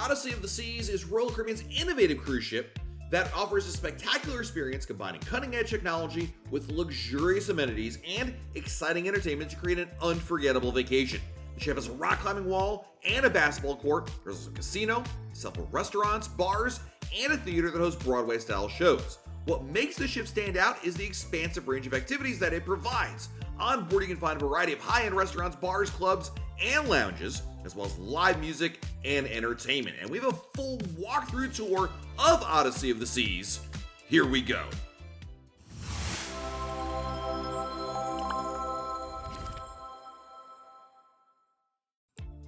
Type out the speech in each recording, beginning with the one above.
Odyssey of the Seas is Royal Caribbean's innovative cruise ship that offers a spectacular experience combining cutting-edge technology with luxurious amenities and exciting entertainment to create an unforgettable vacation. The ship has a rock-climbing wall and a basketball court. There's also a casino, several restaurants, bars, and a theater that hosts Broadway-style shows. What makes the ship stand out is the expansive range of activities that it provides. On board, you can find a variety of high-end restaurants, bars, clubs, and lounges, as well as live music and entertainment. And we have a full walkthrough tour of Odyssey of the Seas. Here we go.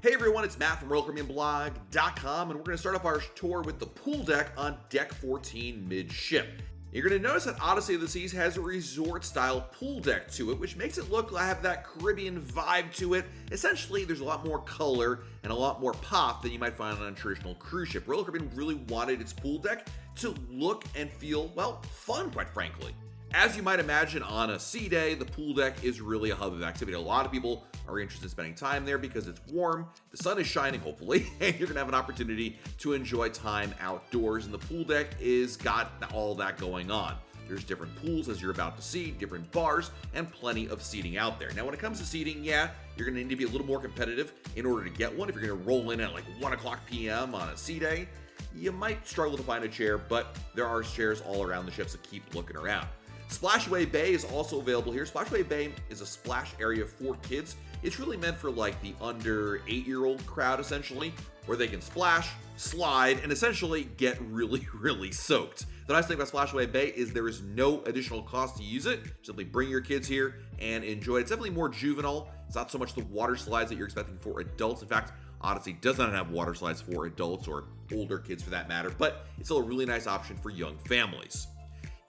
Hey everyone, it's Matt from RoyalCaribbeanBlog.com, and we're going to start off our tour with the pool deck on Deck 14 midship. You're going to notice that Odyssey of the Seas has a resort-style pool deck to it, which makes it look like have that Caribbean vibe to it. Essentially, there's a lot more color and a lot more pop than you might find on a traditional cruise ship. Royal Caribbean really wanted its pool deck to look and feel, well, fun, quite frankly. As you might imagine, on a sea day, the pool deck is really a hub of activity. A lot of people are interested in spending time there because it's warm, the sun is shining, hopefully, and you're going to have an opportunity to enjoy time outdoors. And the pool deck is got all that going on. There's different pools, as you're about to see, different bars, and plenty of seating out there. Now, when it comes to seating, yeah, you're going to need to be a little more competitive in order to get one. If you're going to roll in at like 1 o'clock p.m. on a sea day, you might struggle to find a chair, but there are chairs all around the ship, so keep looking around. Splashaway Bay is also available here. Splashaway Bay is a splash area for kids. It's really meant for like the under 8-year-old crowd, essentially, where they can splash, slide, and essentially get really, really soaked. The nice thing about Splashaway Bay is there is no additional cost to use it. Simply bring your kids here and enjoy it. It's definitely more juvenile. It's not so much the water slides that you're expecting for adults. In fact, Odyssey does not have water slides for adults or older kids for that matter, but it's still a really nice option for young families.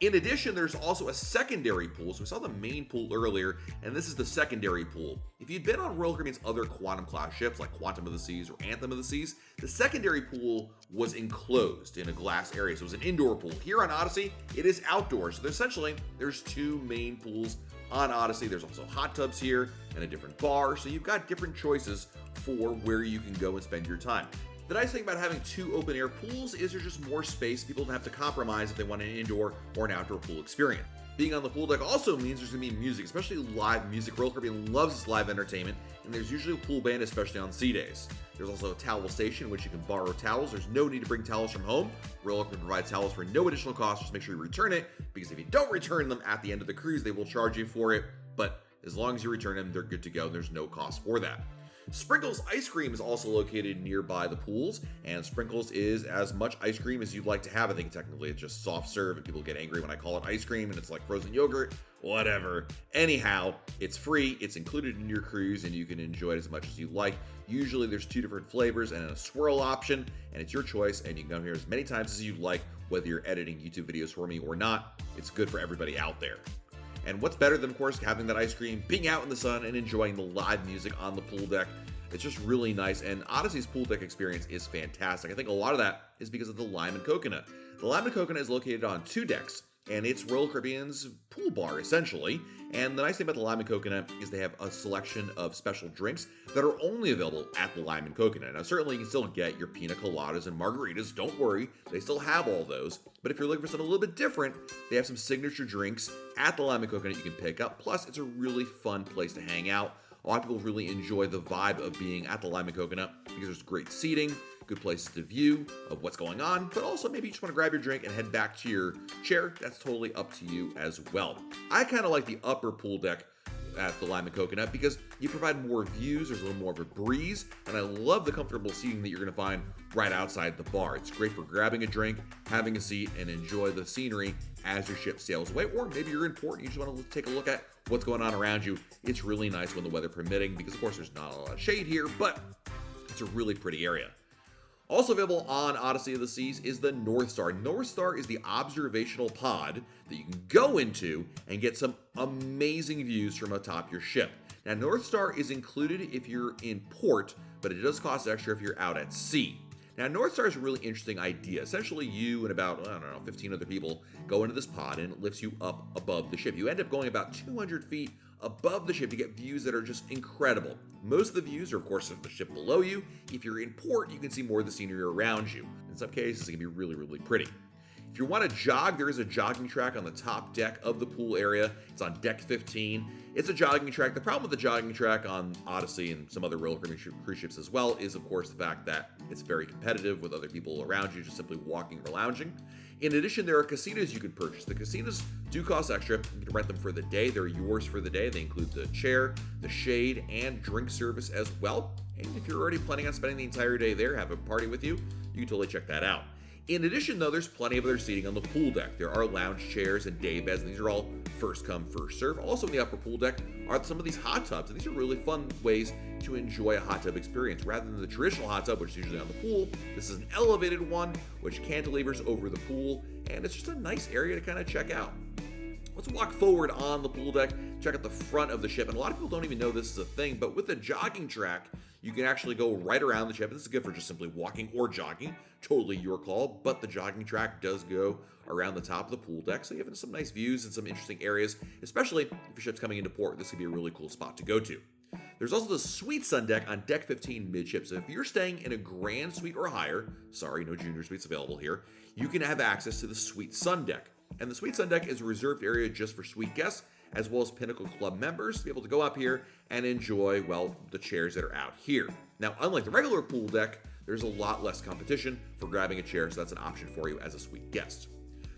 In addition, there's also a secondary pool. So we saw the main pool earlier, and this is the secondary pool. If you'd been on Royal Caribbean's other Quantum class ships like Quantum of the Seas or Anthem of the Seas, the secondary pool was enclosed in a glass area. So it was an indoor pool. Here on Odyssey, it is outdoors. So essentially, there's two main pools on Odyssey. There's also hot tubs here and a different bar. So you've got different choices for where you can go and spend your time. The nice thing about having two open air pools is there's just more space. People don't have to compromise if they want an indoor or an outdoor pool experience. Being on the pool deck also means there's going to be music, especially live music. Royal Caribbean loves its live entertainment, and there's usually a pool band, especially on sea days. There's also a towel station in which you can borrow towels. There's no need to bring towels from home. Royal Caribbean provides towels for no additional cost. Just make sure you return it, because if you don't return them at the end of the cruise, they will charge you for it. But as long as you return them, they're good to go. There's no cost for that. Sprinkles Ice Cream is also located nearby the pools, and Sprinkles is as much ice cream as you'd like to have. I think technically it's just soft serve, and people get angry when I call it ice cream and it's like frozen yogurt, whatever. Anyhow, it's free, it's included in your cruise, and you can enjoy it as much as you like. Usually there's 2 different flavors and a swirl option, and it's your choice, and you can come here as many times as you'd like, whether you're editing YouTube videos for me or not. It's good for everybody out there. And what's better than, of course, having that ice cream, being out in the sun, and enjoying the live music on the pool deck. It's just really nice, and Odyssey's pool deck experience is fantastic. I think a lot of that is because of the Lime and Coconut. The Lime and Coconut is located on 2 decks, and it's Royal Caribbean's pool bar, essentially. And the nice thing about the Lime and Coconut is they have a selection of special drinks that are only available at the Lime and Coconut. Now, certainly you can still get your pina coladas and margaritas. Don't worry, they still have all those. But if you're looking for something a little bit different, they have some signature drinks at the Lime and Coconut you can pick up. Plus, it's a really fun place to hang out. A lot of people really enjoy the vibe of being at the Lime and Coconut because there's great seating, good places to view of what's going on, but also maybe you just want to grab your drink and head back to your chair. That's totally up to you as well. I kind of like the upper pool deck at the Lime and Coconut because you provide more views, there's a little more of a breeze, and I love the comfortable seating that you're going to find right outside the bar. It's great for grabbing a drink, having a seat, and enjoy the scenery as your ship sails away, or maybe you're in port and you just want to take a look at what's going on around you. It's really nice when the weather permitting because, of course, there's not a lot of shade here, but it's a really pretty area. Also available on Odyssey of the Seas is the North Star. North Star is the observational pod that you can go into and get some amazing views from atop your ship. Now, North Star is included if you're in port, but it does cost extra if you're out at sea. Now, North Star is a really interesting idea. Essentially, you and about, 15 other people go into this pod, and it lifts you up above the ship. You end up going about 200 feet above the ship to get views that are just incredible. Most of the views are, of course, of the ship below you. If you're in port, you can see more of the scenery around you. In some cases, it can be really, really pretty. If you want to jog, there is a jogging track on the top deck of the pool area. It's on deck 15. It's a jogging track. The problem with the jogging track on Odyssey and some other Royal Caribbean cruise ships as well is, of course, the fact that it's very competitive with other people around you just simply walking or lounging. In addition, there are casinos you can purchase. The casinos do cost extra. You can rent them for the day. They're yours for the day. They include the chair, the shade, and drink service as well. And if you're already planning on spending the entire day there, have a party with you, you can totally check that out. In addition, though, there's plenty of other seating on the pool deck. There are lounge chairs and day beds, and these are all first come, first serve. Also in the upper pool deck are some of these hot tubs, and these are really fun ways to enjoy a hot tub experience. Rather than the traditional hot tub, which is usually on the pool, this is an elevated one, which cantilevers over the pool, and it's just a nice area to kind of check out. Let's walk forward on the pool deck, check out the front of the ship, and a lot of people don't even know this is a thing, but with the jogging track, you can actually go right around the ship. This is good for just simply walking or jogging, totally your call, but the jogging track does go around the top of the pool deck, so you have some nice views and some interesting areas, especially if your ship's coming into port. This could be a really cool spot to go to. There's also the suite sun deck on deck 15 midship, so if you're staying in a grand suite or higher, sorry, no junior suites available here, you can have access to the suite sun deck. And the suite sun deck is a reserved area just for suite guests, as well as Pinnacle Club members to be able to go up here and enjoy, well, the chairs that are out here. Now, unlike the regular pool deck, there's a lot less competition for grabbing a chair, so that's an option for you as a suite guest.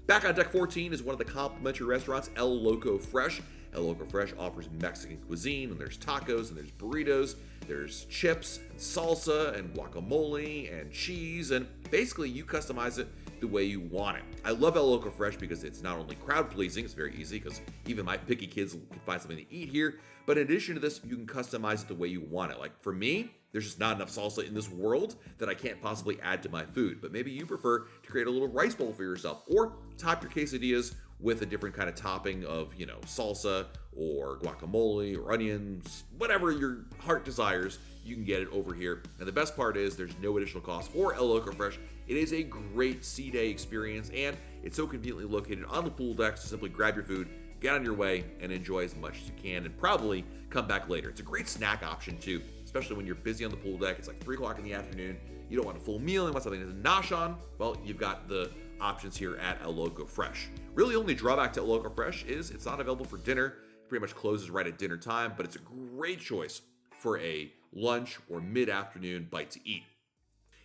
Back on deck 14 is one of the complimentary restaurants, El Loco Fresh. El Loco Fresh offers Mexican cuisine, and there's tacos, and there's burritos, there's chips, and salsa, and guacamole, and cheese, and basically you customize it the way you want it. I love El Loco Fresh because it's not only crowd pleasing, it's very easy because even my picky kids can find something to eat here, but in addition to this, you can customize it the way you want it. Like for me, there's just not enough salsa in this world that I can't possibly add to my food, but maybe you prefer to create a little rice bowl for yourself or top your quesadillas with a different kind of topping of, salsa or guacamole or onions, whatever your heart desires, you can get it over here. And the best part is there's no additional cost for El Loco Fresh. It is a great sea day experience, and it's so conveniently located on the pool deck, so simply grab your food, get on your way, and enjoy as much as you can, and probably come back later. It's a great snack option too, especially when you're busy on the pool deck. It's like 3 o'clock in the afternoon. You don't want a full meal, you want something to nosh on. Well, you've got the options here at El Loco Fresh. Really, only drawback to El Loco Fresh is it's not available for dinner. It pretty much closes right at dinner time, but it's a great choice for a lunch or mid-afternoon bite to eat.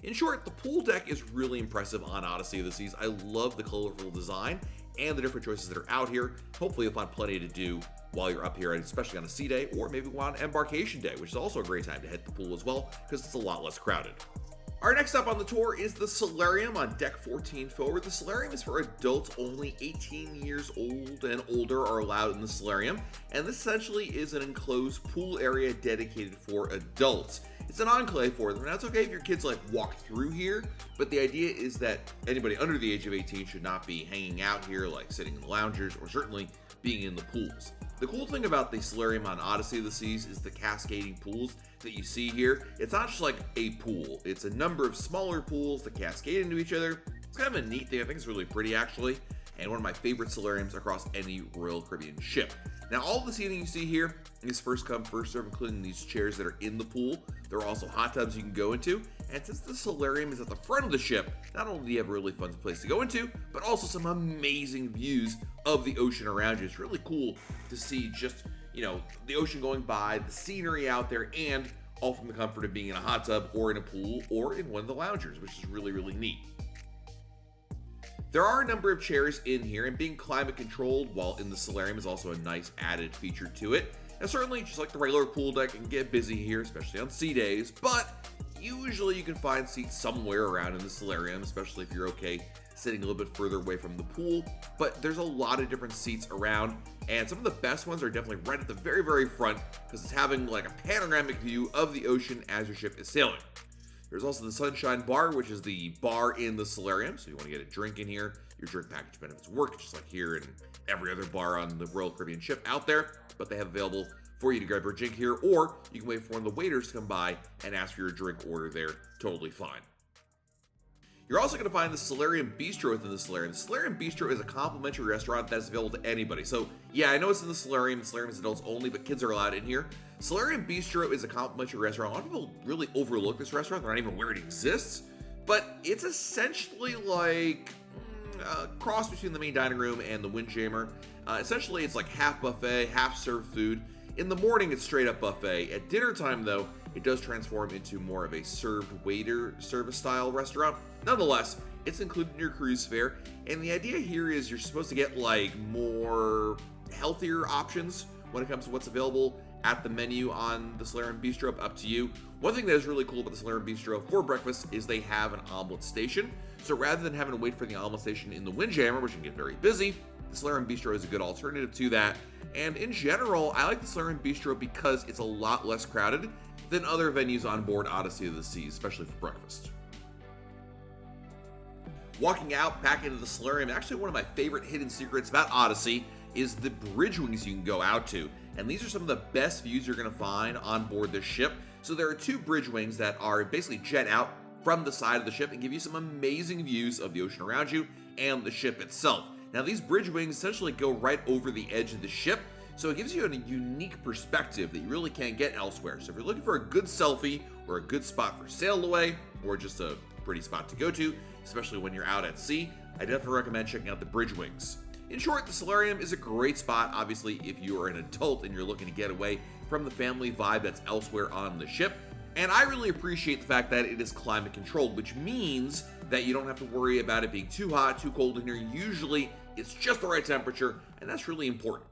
In short, the pool deck is really impressive on Odyssey of the Seas. I love the colorful design and the different choices that are out here. Hopefully you'll find plenty to do while you're up here, especially on a sea day, or maybe on embarkation day, which is also a great time to hit the pool as well, because it's a lot less crowded. Our next stop on the tour is the Solarium on deck 14 forward. The Solarium is for adults only. 18 years old and older are allowed in the Solarium, and this essentially is an enclosed pool area dedicated for adults. It's an enclave for them, and that's okay if your kids walk through here, but the idea is that anybody under the age of 18 should not be hanging out here, like sitting in the loungers, or certainly being in the pools. The cool thing about the Solarium on Odyssey of the Seas is the cascading pools that you see here. It's not just like a pool, it's a number of smaller pools that cascade into each other. It's kind of a neat thing. I think it's really pretty actually, and one of my favorite solariums across any Royal Caribbean ship. Now, all the seating you see here is first come, first serve, including these chairs that are in the pool. There are also hot tubs you can go into, and since the Solarium is at the front of the ship, not only do you have a really fun place to go into, but also some amazing views of the ocean around you. It's really cool to see just, the ocean going by, the scenery out there, and all from the comfort of being in a hot tub or in a pool or in one of the loungers, which is really, really neat. There are a number of chairs in here, and being climate controlled while in the Solarium is also a nice added feature to it. And certainly, just like the regular pool deck, it can get busy here, especially on sea days, but usually you can find seats somewhere around in the Solarium, especially if you're okay sitting a little bit further away from the pool. But there's a lot of different seats around, and some of the best ones are definitely right at the very, very front, because it's having a panoramic view of the ocean as your ship is sailing. There's also the Sunshine Bar, which is the bar in the Solarium, so you want to get a drink in here. Your drink package benefits work, just like here and every other bar on the Royal Caribbean ship out there, but they have available for you to grab your drink here, or you can wait for one of the waiters to come by and ask for your drink order there, totally fine. You're also going to find the Solarium Bistro within the Solarium. The Solarium Bistro is a complimentary restaurant that is available to anybody. So yeah, I know it's in the Solarium. The Solarium is adults only, but kids are allowed in here. Solarium Bistro is a complimentary restaurant. A lot of people really overlook this restaurant. They're not even aware it exists. But it's essentially like a cross between the main dining room and the Windjammer. Essentially, it's like half buffet, half served food. In the morning, it's straight up buffet. At dinner time, though, it does transform into more of a served waiter service style restaurant. Nonetheless, it's included in your cruise fare, and the idea here is you're supposed to get like more healthier options when it comes to what's available at the menu on the Solarium Bistro. Up to you. One thing that is really cool about the Solarium Bistro for breakfast is they have an omelet station. So rather than having to wait for the omelet station in the Windjammer, which can get very busy, the Solarium Bistro is a good alternative to that. And in general, I like the Solarium Bistro because it's a lot less crowded than other venues on board Odyssey of the Seas, especially for breakfast. Walking out back into the Solarium, actually one of my favorite hidden secrets about Odyssey is the bridge wings you can go out to. And these are some of the best views you're going to find on board this ship. So there are two bridge wings that are basically jet out from the side of the ship and give you some amazing views of the ocean around you and the ship itself. Now these bridge wings essentially go right over the edge of the ship, so it gives you a unique perspective that you really can't get elsewhere. So if you're looking for a good selfie or a good spot for sail away or just a pretty spot to go to, especially when you're out at sea, I definitely recommend checking out the bridge wings. In short, the Solarium is a great spot, obviously, if you are an adult and you're looking to get away from the family vibe that's elsewhere on the ship. And I really appreciate the fact that it is climate controlled, which means that you don't have to worry about it being too hot, too cold in here. Usually, it's just the right temperature, and that's really important.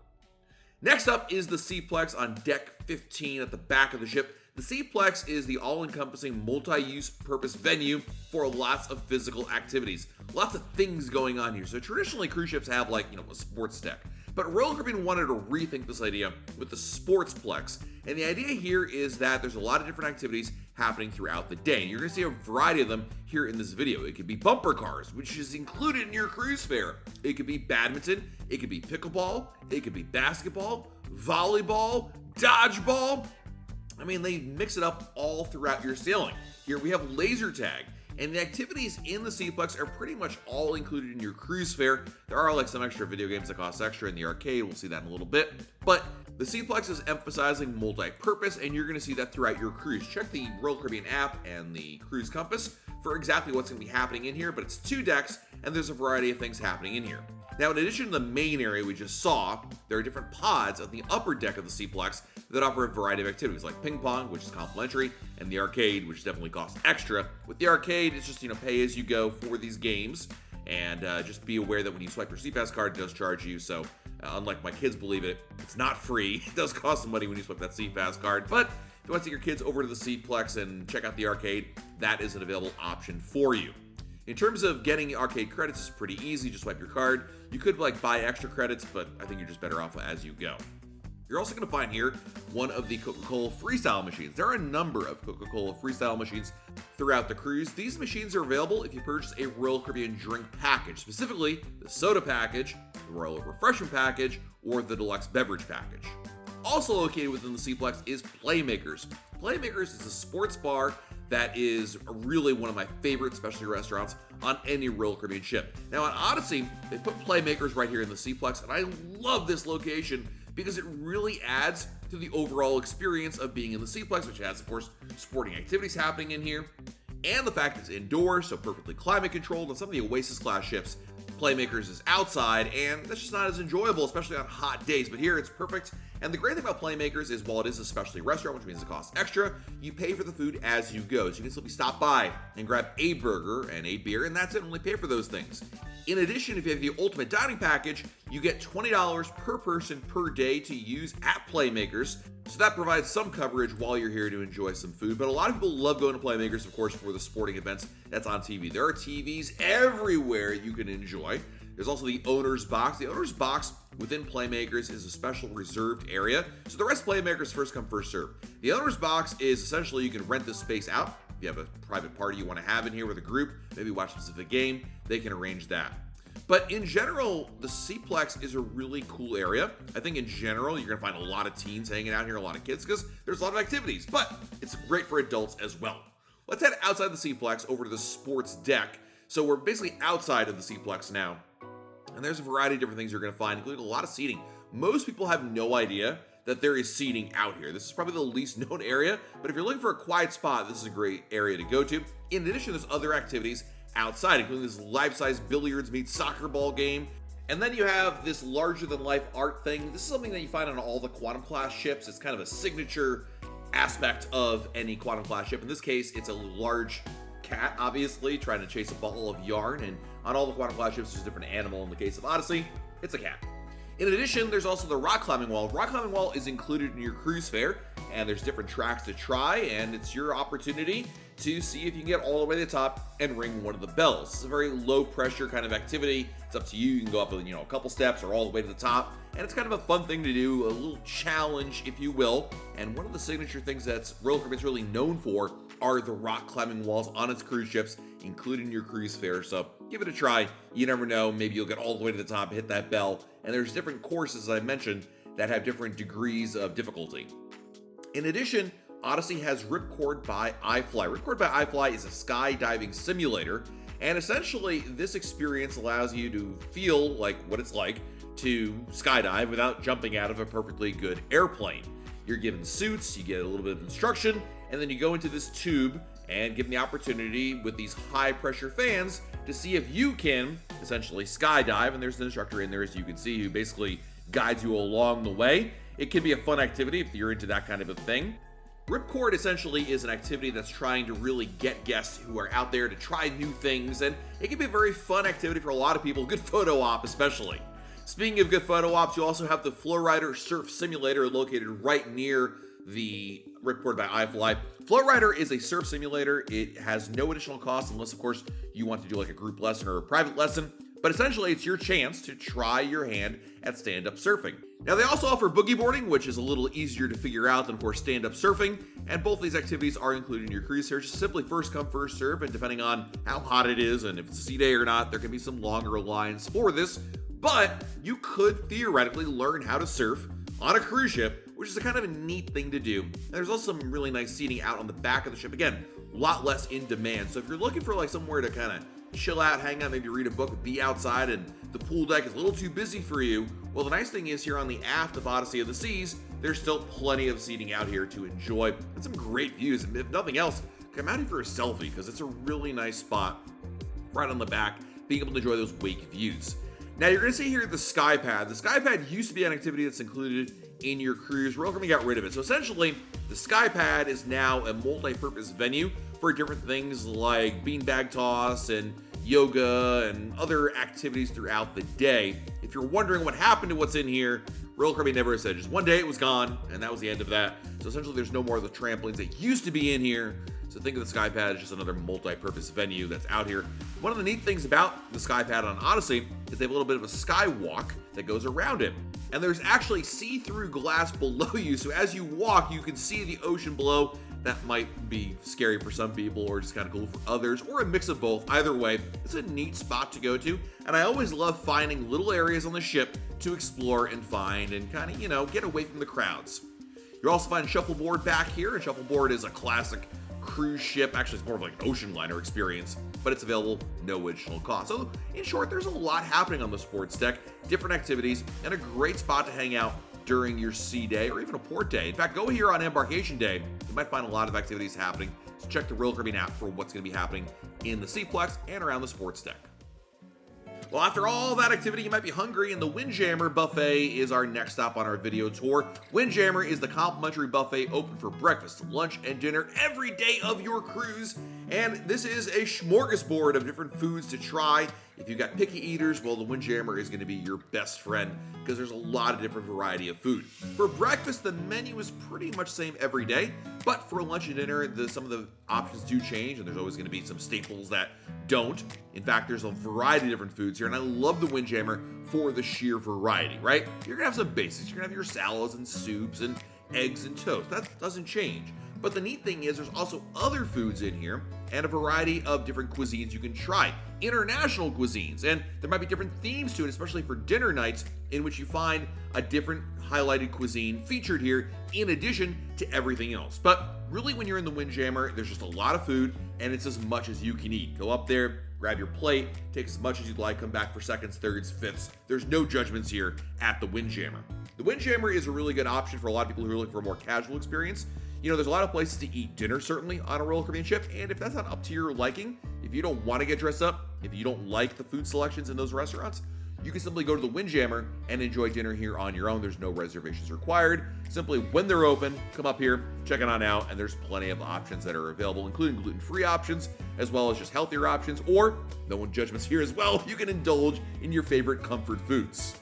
Next up is the SeaPlex on deck 15 at the back of the ship. The SeaPlex is the all-encompassing multi-use purpose venue for lots of physical activities. Lots of things going on here. So traditionally, cruise ships have like, a sports deck. But Royal Caribbean wanted to rethink this idea with the Sportsplex. And the idea here is that there's a lot of different activities happening throughout the day. And you're going to see a variety of them here in this video. It could be bumper cars, which is included in your cruise fare. It could be badminton. It could be pickleball. It could be basketball, volleyball, dodgeball. I mean, they mix it up all throughout your sailing. Here we have laser tag. And the activities in the SeaPlex are pretty much all included in your cruise fare. There are like some extra video games that cost extra in the arcade. We'll see that in a little bit. But the SeaPlex is emphasizing multi-purpose, and you're going to see that throughout your cruise. Check the Royal Caribbean app and the Cruise Compass for exactly what's going to be happening in here. But it's 2 decks, and there's a variety of things happening in here. Now, in addition to the main area we just saw, there are different pods on the upper deck of the SeaPlex that offer a variety of activities like ping pong, which is complimentary, and the arcade, which definitely costs extra. With the arcade, it's just, pay as you go for these games, and just be aware that when you swipe your SeaPass card, it does charge you. So unlike my kids believe it, it's not free. It does cost some money when you swipe that SeaPass card, but if you want to take your kids over to the SeaPlex and check out the arcade, that is an available option for you. In terms of getting arcade credits, it's pretty easy. Just swipe your card. You could buy extra credits, but I think you're just better off as you go. You're also going to find here one of the Coca-Cola Freestyle machines. There are a number of Coca-Cola Freestyle machines throughout the cruise. These machines are available if you purchase a Royal Caribbean drink package, specifically the soda package, the Royal Refreshment package, or the deluxe beverage package. Also located within the SeaPlex is Playmakers. Playmakers is a sports bar that is really one of my favorite specialty restaurants on any Royal Caribbean ship. Now on Odyssey, they put Playmakers right here in the SeaPlex, and I love this location because it really adds to the overall experience of being in the SeaPlex, which has, of course, sporting activities happening in here, and the fact it's indoors, so perfectly climate controlled. On some of the Oasis class ships, Playmakers is outside, and that's just not as enjoyable, especially on hot days. But here, it's perfect. And the great thing about Playmakers is, while it is a specialty restaurant, which means it costs extra, you pay for the food as you go. So you can simply stop by and grab a burger and a beer, and that's it, only pay for those things. In addition, if you have the Ultimate Dining Package, you get $20 per person per day to use at Playmakers. So that provides some coverage while you're here to enjoy some food. But a lot of people love going to Playmakers, of course, for the sporting events that's on TV. There are TVs everywhere you can enjoy. There's also the owner's box. The owner's box within Playmakers is a special reserved area. So the rest of Playmakers first come, first serve. The owner's box is essentially you can rent this space out. If you have a private party you want to have in here with a group, maybe watch a specific game, they can arrange that. But in general, the SeaPlex is a really cool area. I think in general, you're going to find a lot of teens hanging out here, a lot of kids, because there's a lot of activities. But it's great for adults as well. Let's head outside the SeaPlex over to the sports deck. So we're basically outside of the SeaPlex now. And there's a variety of different things you're going to find, including a lot of seating. Most people have no idea that there is seating out here. This is probably the least known area, but if you're looking for a quiet spot, this is a great area to go to. In addition, there's other activities outside, including this life-size billiards meets soccer ball game. And then you have this larger-than-life art thing. This is something that you find on all the Quantum class ships. It's kind of a signature aspect of any Quantum class ship. In this case, it's a large cat, obviously, trying to chase a ball of yarn, and on all the Quantum class ships, there's a different animal. In the case of Odyssey, it's a cat. In addition, there's also the rock climbing wall. Rock climbing wall is included in your cruise fare, and there's different tracks to try, and it's your opportunity to see if you can get all the way to the top and ring one of the bells. It's a very low pressure kind of activity. It's up to you. You can go up, a couple steps or all the way to the top, and it's kind of a fun thing to do, a little challenge, if you will. And one of the signature things that's Royal Caribbean's really known for are the rock climbing walls on its cruise ships, including your cruise fare. So give it a try. You never know. Maybe you'll get all the way to the top, hit that bell. And there's different courses, as I mentioned, that have different degrees of difficulty. In addition, Odyssey has Ripcord by iFly. Ripcord by iFly is a skydiving simulator, and essentially this experience allows you to feel like what it's like to skydive without jumping out of a perfectly good airplane. You're given suits, you get a little bit of instruction, and then you go into this tube and given the opportunity with these high pressure fans to see if you can essentially skydive. And there's an instructor in there, as you can see, who basically guides you along the way. It can be a fun activity if you're into that kind of a thing. Ripcord essentially is an activity that's trying to really get guests who are out there to try new things, and it can be a very fun activity for a lot of people, good photo op especially. Speaking of good photo ops, you also have the Flowrider Surf Simulator located right near the Ripcord by iFly. Flowrider is a surf simulator. It has no additional cost unless, of course, you want to do like a group lesson or a private lesson. But essentially, it's your chance to try your hand at stand-up surfing. Now, they also offer boogie boarding, which is a little easier to figure out than, of course, stand-up surfing. And both these activities are included in your cruise fare. Just simply first come, first serve. And depending on how hot it is and if it's a sea day or not, there can be some longer lines for this. But you could theoretically learn how to surf on a cruise ship, which is a kind of a neat thing to do. And there's also some really nice seating out on the back of the ship. Again, a lot less in demand. So if you're looking for like somewhere to kind of chill out, hang out, maybe read a book, be outside, and the pool deck is a little too busy for you, well, the nice thing is here on the aft of Odyssey of the Seas, there's still plenty of seating out here to enjoy and some great views. And if nothing else, come out here for a selfie because it's a really nice spot right on the back, being able to enjoy those wake views. Now, you're going to see here the SkyPad. The SkyPad used to be an activity that's included in your cruise. Royal Caribbean got rid of it. So essentially, the SkyPad is now a multi-purpose venue for different things like beanbag toss and yoga and other activities throughout the day. If you're wondering what happened to what's in here, Royal Caribbean never said. Just one day it was gone, and that was the end of that. So essentially, there's no more of the trampolines that used to be in here. So think of the SkyPad as just another multi-purpose venue that's out here. One of the neat things about the SkyPad on Odyssey is they have a little bit of a skywalk that goes around it. And there's actually see-through glass below you, so as you walk, you can see the ocean below. That might be scary for some people or just kind of cool for others, or a mix of both. Either way, it's a neat spot to go to, and I always love finding little areas on the ship to explore and find and kind of, get away from the crowds. You'll also find Shuffleboard back here, and Shuffleboard is a classic cruise ship. Actually, it's more of like an ocean liner experience, but it's available no additional cost. So in short, there's a lot happening on the sports deck, different activities, and a great spot to hang out during your sea day or even a port day. In fact, go here on embarkation day. You might find a lot of activities happening. So check the Royal Caribbean app for what's going to be happening in the SeaPlex and around the sports deck. Well, after all that activity, you might be hungry, and the Windjammer buffet is our next stop on our video tour. Windjammer is the complimentary buffet open for breakfast, lunch, and dinner every day of your cruise. And this is a smorgasbord of different foods to try. If you've got picky eaters, well, the Windjammer is going to be your best friend because there's a lot of different variety of food. For breakfast, the menu is pretty much the same every day, but for lunch and dinner, some of the options do change, and there's always going to be some staples that don't. In fact, there's a variety of different foods here, and I love the Windjammer for the sheer variety, right? You're going to have some basics. You're going to have your salads and soups and eggs and toast. That doesn't change. But the neat thing is there's also other foods in here and a variety of different cuisines you can try. International cuisines, and there might be different themes to it, especially for dinner nights, in which you find a different highlighted cuisine featured here in addition to everything else. But really when you're in the Windjammer, there's just a lot of food, and it's as much as you can eat. Go up there, grab your plate, take as much as you'd like, come back for seconds, thirds, fifths. There's no judgments here at the Windjammer. The Windjammer is a really good option for a lot of people who are looking for a more casual experience. You know, there's a lot of places to eat dinner, certainly, on a Royal Caribbean ship, and if that's not up to your liking, if you don't want to get dressed up, if you don't like the food selections in those restaurants, you can simply go to the Windjammer and enjoy dinner here on your own. There's no reservations required. Simply, when they're open, come up here, check it on out, and there's plenty of options that are available, including gluten-free options, as well as just healthier options, or, no one judgments here as well, you can indulge in your favorite comfort foods.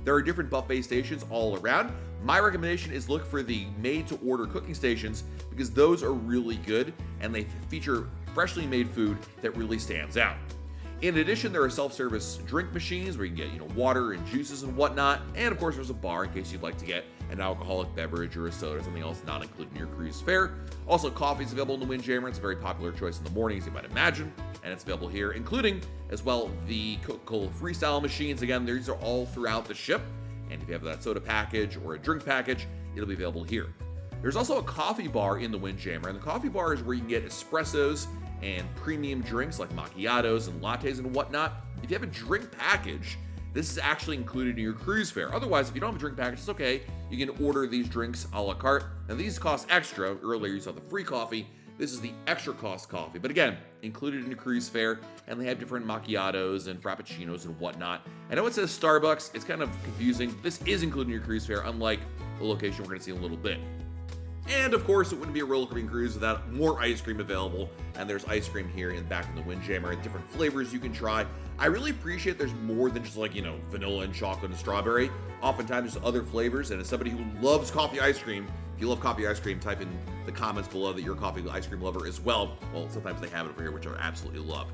There are different buffet stations all around. My recommendation is look for the made-to-order cooking stations because those are really good and they feature freshly made food that really stands out. In addition, there are self-service drink machines where you can get, water and juices and whatnot. And of course, there's a bar in case you'd like to get an alcoholic beverage or a soda or something else not included in your cruise fare. Also, coffee is available in the Windjammer. It's a very popular choice in the morning, as you might imagine. And it's available here, including as well the Coca-Cola Freestyle machines. Again, these are all throughout the ship. And if you have that soda package or a drink package, it'll be available here. There's also a coffee bar in the Windjammer, and the coffee bar is where you can get espressos and premium drinks like macchiatos and lattes and whatnot. If you have a drink package, this is actually included in your cruise fare. Otherwise, if you don't have a drink package, it's okay. You can order these drinks a la carte. Now, these cost extra. Earlier, you saw the free coffee. This is the extra cost coffee. But again, included in your cruise fare, and they have different macchiatos and frappuccinos and whatnot. I know it says Starbucks. It's kind of confusing. This is included in your cruise fare, unlike the location we're going to see in a little bit. And of course, it wouldn't be a Royal Caribbean cruise without more ice cream available. And there's ice cream here in back in the Windjammer and different flavors you can try. I really appreciate there's more than just vanilla and chocolate and strawberry. Oftentimes there's other flavors. And as somebody who loves coffee ice cream, if you love coffee ice cream, type in the comments below that you're a coffee ice cream lover as well. Well, sometimes they have it over here, which I absolutely love.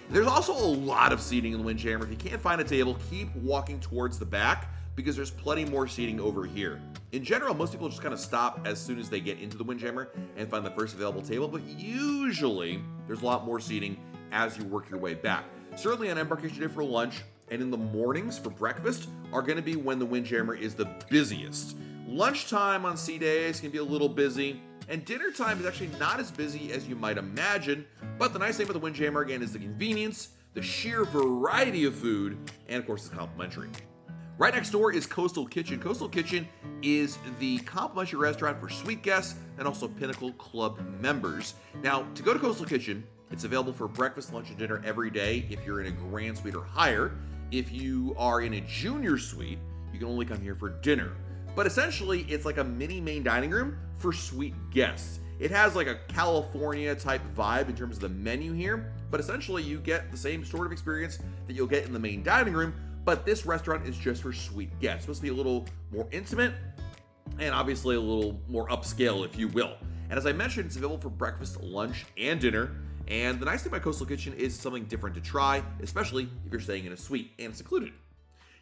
There's also a lot of seating in the Windjammer. If you can't find a table, keep walking towards the back because there's plenty more seating over here. In general, most people just kind of stop as soon as they get into the Windjammer and find the first available table, but usually there's a lot more seating as you work your way back. Certainly on embarkation day for lunch and in the mornings for breakfast are going to be when the Windjammer is the busiest. Lunchtime on sea days can be a little busy, and dinner time is actually not as busy as you might imagine, but the nice thing about the Windjammer, again, is the convenience, the sheer variety of food, and of course it's complimentary. Right next door is Coastal Kitchen. Coastal Kitchen is the complimentary restaurant for suite guests and also Pinnacle Club members. Now, to go to Coastal Kitchen, it's available for breakfast, lunch, and dinner every day if you're in a grand suite or higher. If you are in a junior suite, you can only come here for dinner. But essentially, it's like a mini main dining room for suite guests. It has like a California type vibe in terms of the menu here, but essentially you get the same sort of experience that you'll get in the main dining room, but this restaurant is just for suite guests. It's supposed to be a little more intimate and obviously a little more upscale, if you will. And as I mentioned, it's available for breakfast, lunch, and dinner. And the nice thing about Coastal Kitchen is something different to try, especially if you're staying in a suite and it's included.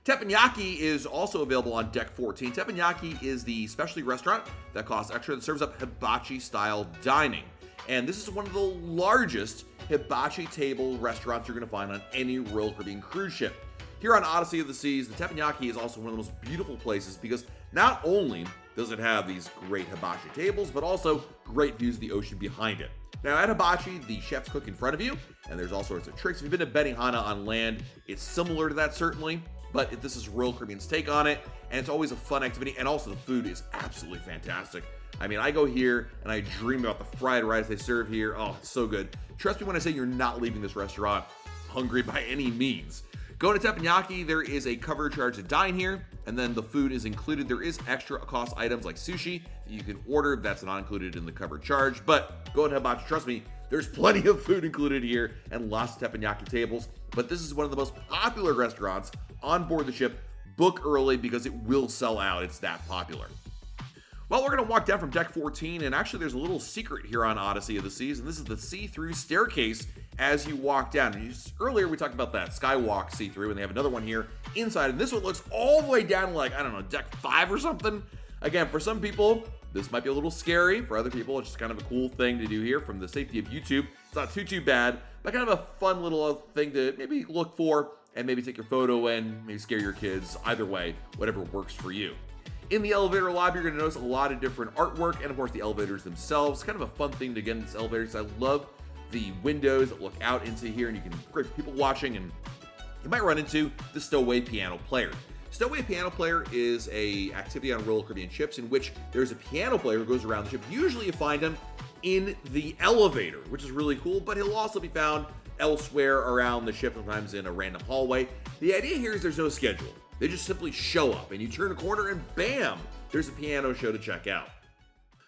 Teppanyaki is also available on Deck 14. Teppanyaki is the specialty restaurant that costs extra that serves up hibachi-style dining. And this is one of the largest hibachi table restaurants you're going to find on any Royal Caribbean cruise ship. Here on Odyssey of the Seas, the Teppanyaki is also one of the most beautiful places because not only does it have these great hibachi tables, but also great views of the ocean behind it. Now at hibachi, the chefs cook in front of you, and there's all sorts of tricks. If you've been to Benihana on land, it's similar to that certainly, but this is Royal Caribbean's take on it, and it's always a fun activity, and also the food is absolutely fantastic. I mean, I go here, and I dream about the fried rice they serve here. Oh, it's so good. Trust me when I say you're not leaving this restaurant hungry by any means. Going to Teppanyaki, there is a cover charge to dine here, and then the food is included. There is extra cost items like sushi that you can order. That's not included in the cover charge, but go to hibachi. Trust me, there's plenty of food included here and lots of Teppanyaki tables, but this is one of the most popular restaurants on board the ship. Book early because it will sell out. It's that popular. Well, we're going to walk down from Deck 14, and actually there's a little secret here on Odyssey of the Seas, and this is the see-through staircase as you walk down. And earlier we talked about that Skywalk see-through, and they have another one here inside, and this one looks all the way down like, I don't know, Deck 5 or something. Again, for some people, this might be a little scary. For other people, it's just kind of a cool thing to do here from the safety of YouTube. It's not too bad, but kind of a fun little thing to maybe look for and maybe take your photo and maybe scare your kids. Either way, whatever works for you. In the elevator lobby, you're going to notice a lot of different artwork and, of course, the elevators themselves. Kind of a fun thing to get in this elevator because I love the windows that look out into here, and you can, great for people watching, and you might run into the Stowaway Piano Player. Stowaway Piano Player is a activity on Royal Caribbean ships in which there's a piano player who goes around the ship. Usually you find him in the elevator, which is really cool, but he'll also be found elsewhere around the ship, sometimes in a random hallway. The idea here is there's no schedule. They just simply show up, and you turn a corner and bam, there's a piano show to check out.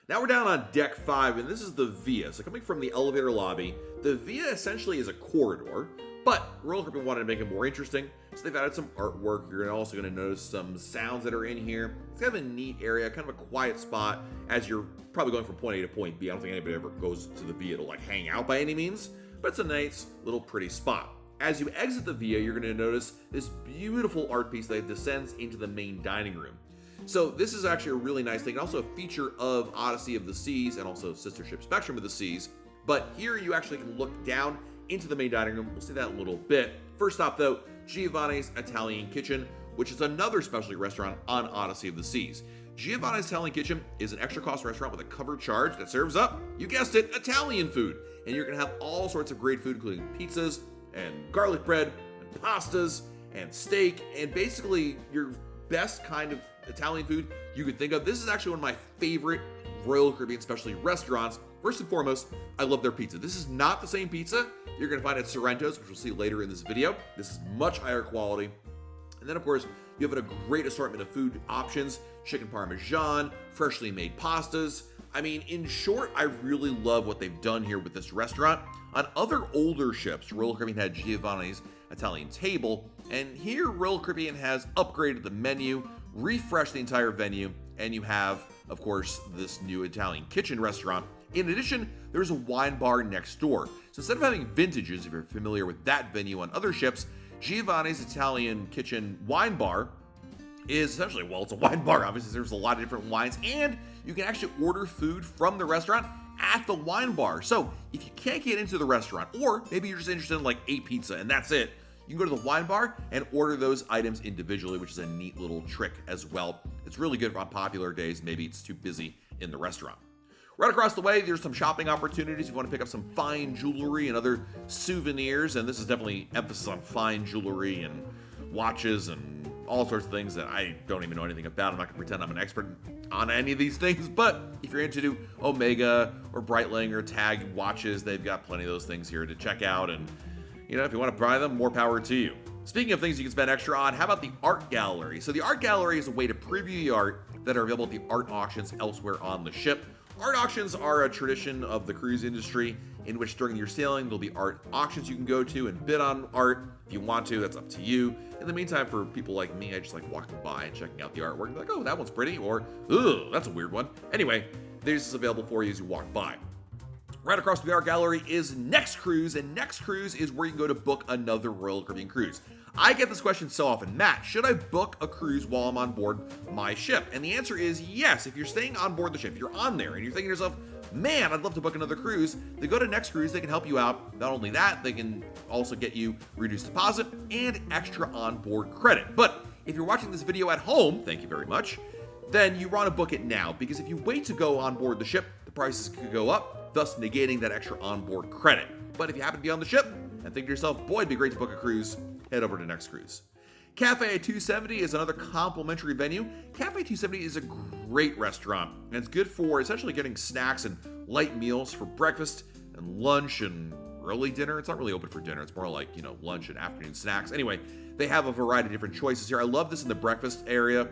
Now we're down on deck 5, and this is the Via. So coming from the elevator lobby, the Via essentially is a corridor, but Royal Caribbean wanted to make it more interesting, so they've added some artwork. You're also going to notice some sounds that are in here. It's kind of a neat area, kind of a quiet spot as you're probably going from point A to point B. I don't think anybody ever goes to the Via to like hang out by any means, but it's a nice little pretty spot. As you exit the Via, you're going to notice this beautiful art piece that descends into the main dining room. So this is actually a really nice thing, and also a feature of Odyssey of the Seas and also sister ship Spectrum of the Seas. But here you actually can look down into the main dining room. We'll see that in a little bit. First stop though, Giovanni's Italian Kitchen, which is another specialty restaurant on Odyssey of the Seas. Giovanni's Italian Kitchen is an extra cost restaurant with a covered charge that serves up, you guessed it, Italian food. And you're gonna have all sorts of great food, including pizzas and garlic bread and pastas and steak and basically your best kind of Italian food you could think of. This is actually one of my favorite Royal Caribbean specialty restaurants. First and foremost, I love their pizza. This is not the same pizza you're going to find at Sorrento's, which we'll see later in this video. This is much higher quality. And then, of course, you have a great assortment of food options, chicken parmesan, freshly made pastas. I mean, in short, I really love what they've done here with this restaurant. On other older ships, Royal Caribbean had Giovanni's Italian Table, and here Royal Caribbean has upgraded the menu, refreshed the entire venue, and you have, of course, this new Italian kitchen restaurant. In addition, there's a wine bar next door. So instead of having vintages, if you're familiar with that venue on other ships, Giovanni's Italian Kitchen Wine Bar is essentially, well, it's a wine bar. Obviously, there's a lot of different wines, and you can actually order food from the restaurant at the wine bar. So if you can't get into the restaurant, or maybe you're just interested in like a pizza and that's it, you can go to the wine bar and order those items individually, which is a neat little trick as well. It's really good on popular days. Maybe it's too busy in the restaurant. Right across the way, there's some shopping opportunities if you want to pick up some fine jewelry and other souvenirs, and this is definitely emphasis on fine jewelry and watches and all sorts of things that I don't even know anything about. I'm not going to pretend I'm an expert on any of these things, but if you're into Omega or Breitling or Tag watches, they've got plenty of those things here to check out, and you know, if you want to buy them, more power to you. Speaking of things you can spend extra on, how about the art gallery? So the art gallery is a way to preview the art that are available at the art auctions elsewhere on the ship. Art auctions are a tradition of the cruise industry in which during your sailing, there'll be art auctions you can go to and bid on art. If you want to, that's up to you. In the meantime, for people like me, I just like walking by and checking out the artwork and be like, oh, that one's pretty, or, ugh, that's a weird one. Anyway, this is available for you as you walk by. Right across the art gallery is Next Cruise, and Next Cruise is where you can go to book another Royal Caribbean cruise. I get this question so often, Matt, should I book a cruise while I'm on board my ship? And the answer is yes. If you're staying on board the ship, you're on there, and you're thinking to yourself, man, I'd love to book another cruise, then go to Next Cruise. They can help you out. Not only that, they can also get you reduced deposit and extra onboard credit. But if you're watching this video at home, thank you very much, then you want to book it now, because if you wait to go on board the ship, the prices could go up, thus negating that extra onboard credit. But if you happen to be on the ship and think to yourself, boy, it'd be great to book a cruise, head over to Next Cruise. Cafe 270 is another complimentary venue. Cafe 270 is a great restaurant, and it's good for essentially getting snacks and light meals for breakfast and lunch and early dinner. It's not really open for dinner. It's more like, lunch and afternoon snacks. Anyway, they have a variety of different choices here. I love this in the breakfast area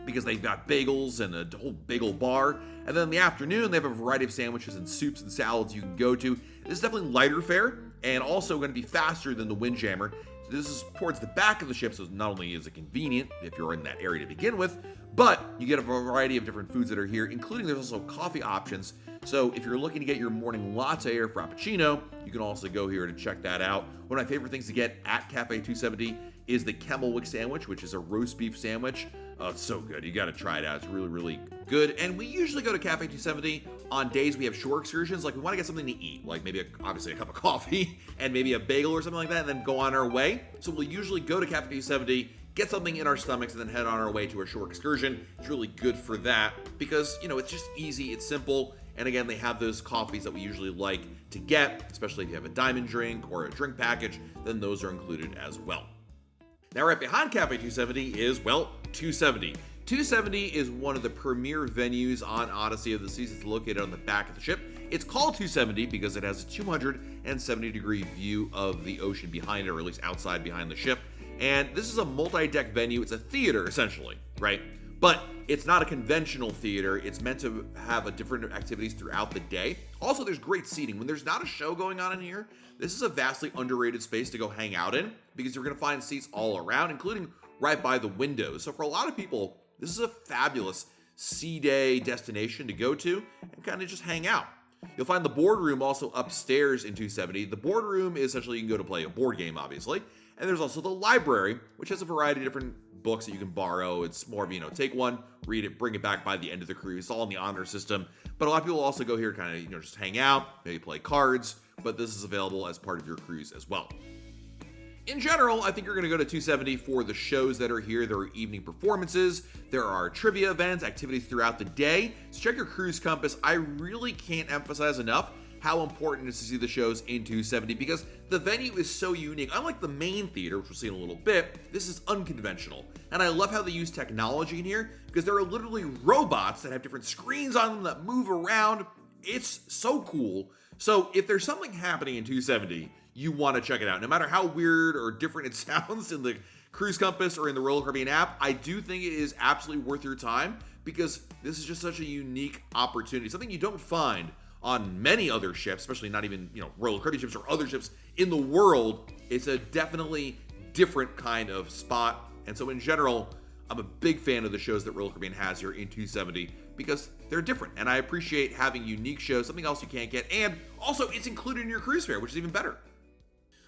because they've got bagels and a whole bagel bar. And then in the afternoon, they have a variety of sandwiches and soups and salads you can go to. This is definitely lighter fare and also going to be faster than the Windjammer. This is towards the back of the ship, so not only is it convenient if you're in that area to begin with, but you get a variety of different foods that are here, including there's also coffee options. So if you're looking to get your morning latte or frappuccino, you can also go here to check that out. One of my favorite things to get at Cafe 270 is the Kemmelwick sandwich, which is a roast beef sandwich. Oh, it's so good. You got to try it out. It's really, really good. And we usually go to Cafe 270 on days we have shore excursions. Like we want to get something to eat, like maybe obviously a cup of coffee and maybe a bagel or something like that, and then go on our way. So we'll usually go to Cafe 270, get something in our stomachs, and then head on our way to a short excursion. It's really good for that because, it's just easy, it's simple, and again, they have those coffees that we usually like to get, especially if you have a diamond drink or a drink package, then those are included as well. Now, right behind Cafe 270 is, 270. 270 is one of the premier venues on Odyssey of the Seas. It's located on the back of the ship. It's called 270 because it has a 270-degree view of the ocean behind it, or at least outside behind the ship. And this is a multi-deck venue. It's a theater, essentially, right? But it's not a conventional theater. It's meant to have different activities throughout the day. Also, there's great seating. When there's not a show going on in here, this is a vastly underrated space to go hang out in because you're going to find seats all around, including right by the windows. So for a lot of people, this is a fabulous sea day destination to go to and kind of just hang out. You'll find the boardroom also upstairs in 270. The boardroom is essentially, you can go to play a board game, obviously. And there's also the library, which has a variety of different books that you can borrow. It's more of, take one, read it, bring it back by the end of the cruise. It's all in the honor system. But a lot of people also go here to kind of, just hang out, maybe play cards. But this is available as part of your cruise as well. In general, I think you're going to go to 270 for the shows that are here. There are evening performances, there are trivia events, activities throughout the day. So check your cruise compass. I really can't emphasize enough how important it is to see the shows in 270 because the venue is so unique. Unlike the main theater, which we'll see in a little bit, this is unconventional. And I love how they use technology in here because there are literally robots that have different screens on them that move around. It's so cool. So if there's something happening in 270, you want to check it out. No matter how weird or different it sounds in the Cruise Compass or in the Royal Caribbean app, I do think it is absolutely worth your time because this is just such a unique opportunity. Something you don't find on many other ships, especially not even, Royal Caribbean ships or other ships in the world. It's a definitely different kind of spot. And so in general, I'm a big fan of the shows that Royal Caribbean has here in 270 because they're different. And I appreciate having unique shows, something else you can't get. And also it's included in your cruise fare, which is even better.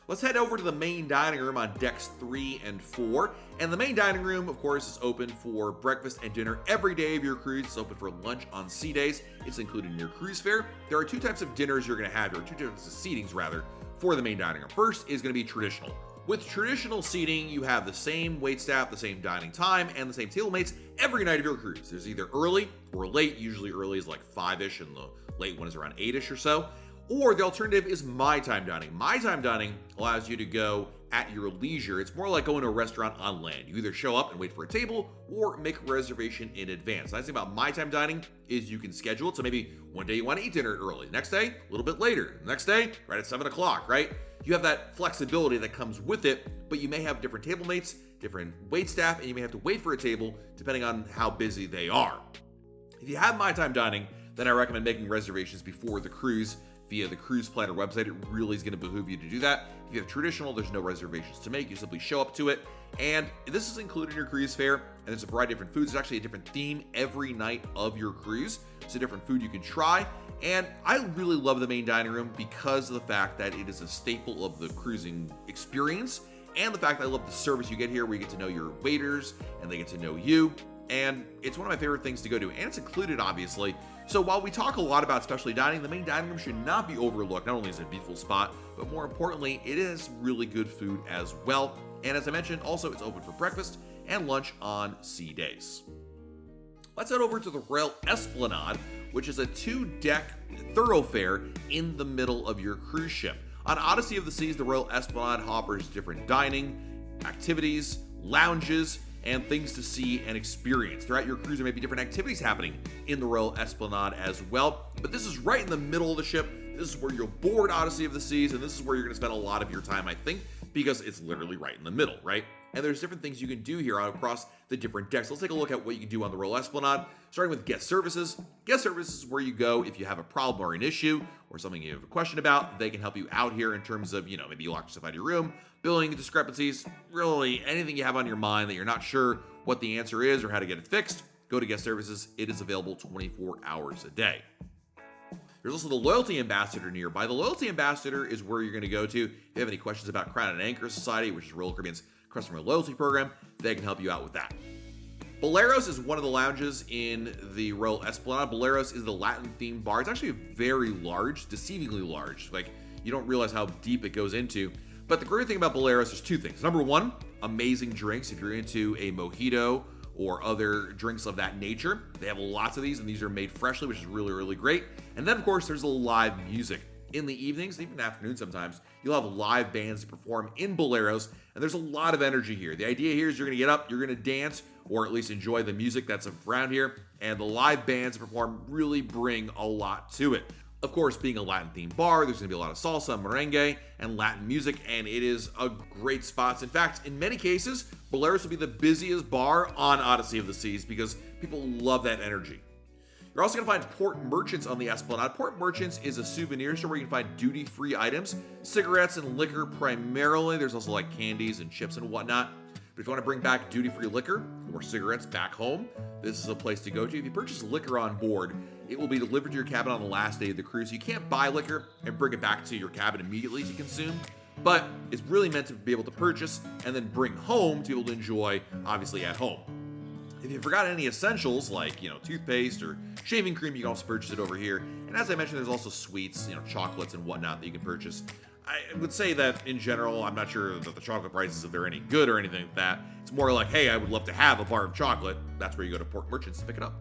Let's head over to the main dining room on decks 3 and 4. And the main dining room, of course, is open for breakfast and dinner every day of your cruise. It's open for lunch on sea days. It's included in your cruise fare. There are two types of dinners you're going to have, or two types of seatings, rather, for the main dining room. First is going to be traditional. With traditional seating, you have the same waitstaff, the same dining time, and the same table mates every night of your cruise. There's either early or late. Usually early is like 5-ish, and the late one is around 8-ish or so. Or the alternative is My Time Dining. My Time Dining allows you to go at your leisure. It's more like going to a restaurant on land. You either show up and wait for a table or make a reservation in advance. The nice thing about My Time Dining is you can schedule it. So maybe one day you want to eat dinner early. The next day, a little bit later. The next day, right at 7 o'clock, right? You have that flexibility that comes with it, but you may have different table mates, different wait staff, and you may have to wait for a table depending on how busy they are. If you have My Time Dining, then I recommend making reservations before the cruise via the Cruise Planner website. It really is going to behoove you to do that. If you have traditional, there's no reservations to make. You simply show up to it. And this is included in your cruise fare. And there's a variety of different foods. There's actually a different theme every night of your cruise. It's a different food you can try. And I really love the main dining room because of the fact that it is a staple of the cruising experience. And the fact that I love the service you get here, where you get to know your waiters and they get to know you. And it's one of my favorite things to go to. And it's included, obviously. So while we talk a lot about specialty dining, the main dining room should not be overlooked. Not only is it a beautiful spot, but more importantly, it is really good food as well. And as I mentioned, also it's open for breakfast and lunch on sea days. Let's head over to the Royal Esplanade, which is a 2-deck thoroughfare in the middle of your cruise ship. On Odyssey of the Seas, the Royal Esplanade offers different dining, activities, lounges, and things to see and experience. Throughout your cruise, there may be different activities happening in the Royal Esplanade as well. But this is right in the middle of the ship. This is where you'll board Odyssey of the Seas, and this is where you're going to spend a lot of your time, I think, because it's literally right in the middle, right? And there's different things you can do here across the different decks. Let's take a look at what you can do on the Royal Esplanade, starting with guest services. Guest services is where you go if you have a problem or an issue or something you have a question about. They can help you out here in terms of, maybe you locked yourself out of your room, billing discrepancies, really anything you have on your mind that you're not sure what the answer is or how to get it fixed. Go to guest services. It is available 24 hours a day. There's also the Loyalty Ambassador nearby. The Loyalty Ambassador is where you're going to go to if you have any questions about Crown and Anchor Society, which is Royal Caribbean's customer loyalty program. They can help you out with that. Boleros is one of the lounges in the Royal Esplanade. Boleros is the Latin-themed bar. It's actually very large, deceivingly large. Like, you don't realize how deep it goes into. But the great thing about Boleros, there's two things. Number one, amazing drinks. If you're into a mojito or other drinks of that nature, they have lots of these, and these are made freshly, which is really, really great. And then, of course, there's live music. In the evenings, even afternoons sometimes, you'll have live bands to perform in Boleros, and there's a lot of energy here. The idea here is you're going to get up, you're going to dance, or at least enjoy the music that's around here, and the live bands to perform really bring a lot to it. Of course, being a Latin-themed bar, there's going to be a lot of salsa, merengue, and Latin music, and it is a great spot. In fact, in many cases, Boleros will be the busiest bar on Odyssey of the Seas because people love that energy. You're also going to find Port Merchants on the Esplanade. Port Merchants is a souvenir store where you can find duty-free items, cigarettes and liquor primarily. There's also like candies and chips and whatnot. But if you want to bring back duty-free liquor or cigarettes back home, this is a place to go to. If you purchase liquor on board, it will be delivered to your cabin on the last day of the cruise. You can't buy liquor and bring it back to your cabin immediately to consume, but it's really meant to be able to purchase and then bring home to be able to enjoy, obviously, at home. If you forgot any essentials like, toothpaste or shaving cream, you can also purchase it over here. And as I mentioned, there's also sweets, chocolates and whatnot that you can purchase. I would say that in general, I'm not sure that the chocolate prices, if they're any good or anything like that. It's more like, hey, I would love to have a bar of chocolate. That's where you go to Port Merchants to pick it up.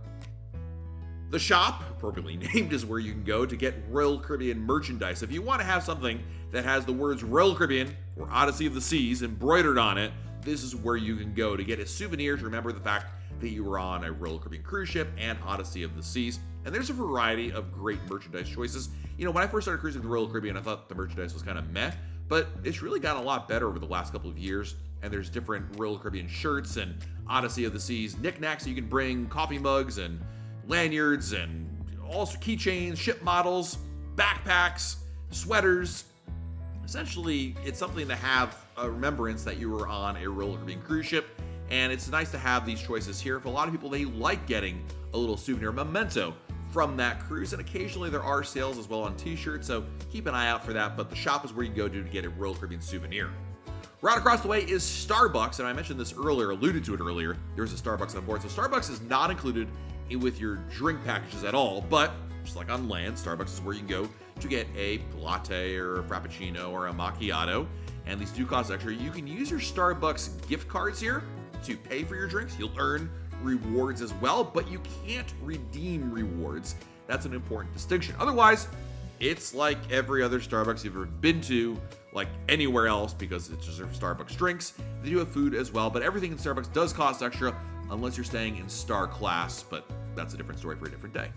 The shop, appropriately named, is where you can go to get Royal Caribbean merchandise. If you want to have something that has the words Royal Caribbean or Odyssey of the Seas embroidered on it, this is where you can go to get a souvenir to remember the fact that you were on a Royal Caribbean cruise ship and Odyssey of the Seas. And there's a variety of great merchandise choices. When I first started cruising the Royal Caribbean, I thought the merchandise was kind of meh, but it's really gotten a lot better over the last couple of years. And there's different Royal Caribbean shirts and Odyssey of the Seas knickknacks that you can bring, coffee mugs and lanyards and also keychains, ship models, backpacks, sweaters. Essentially, it's something to have a remembrance that you were on a Royal Caribbean cruise ship. And it's nice to have these choices here. For a lot of people, they like getting a little souvenir memento from that cruise. And occasionally there are sales as well on t-shirts, so keep an eye out for that. But the shop is where you go to get a Royal Caribbean souvenir. Right across the way is Starbucks, and I mentioned this earlier, alluded to it earlier. There's a Starbucks on board. So Starbucks is not included with your drink packages at all, but just like on land, Starbucks is where you can go to get a latte or a frappuccino or a macchiato. And these do cost extra. You can use your Starbucks gift cards here to pay for your drinks. You'll earn rewards as well, but you can't redeem rewards. That's an important distinction. Otherwise, it's like every other Starbucks you've ever been to, like anywhere else, because it's just Starbucks drinks. They do have food as well, but everything in Starbucks does cost extra unless you're staying in star class, but that's a different story for a different day.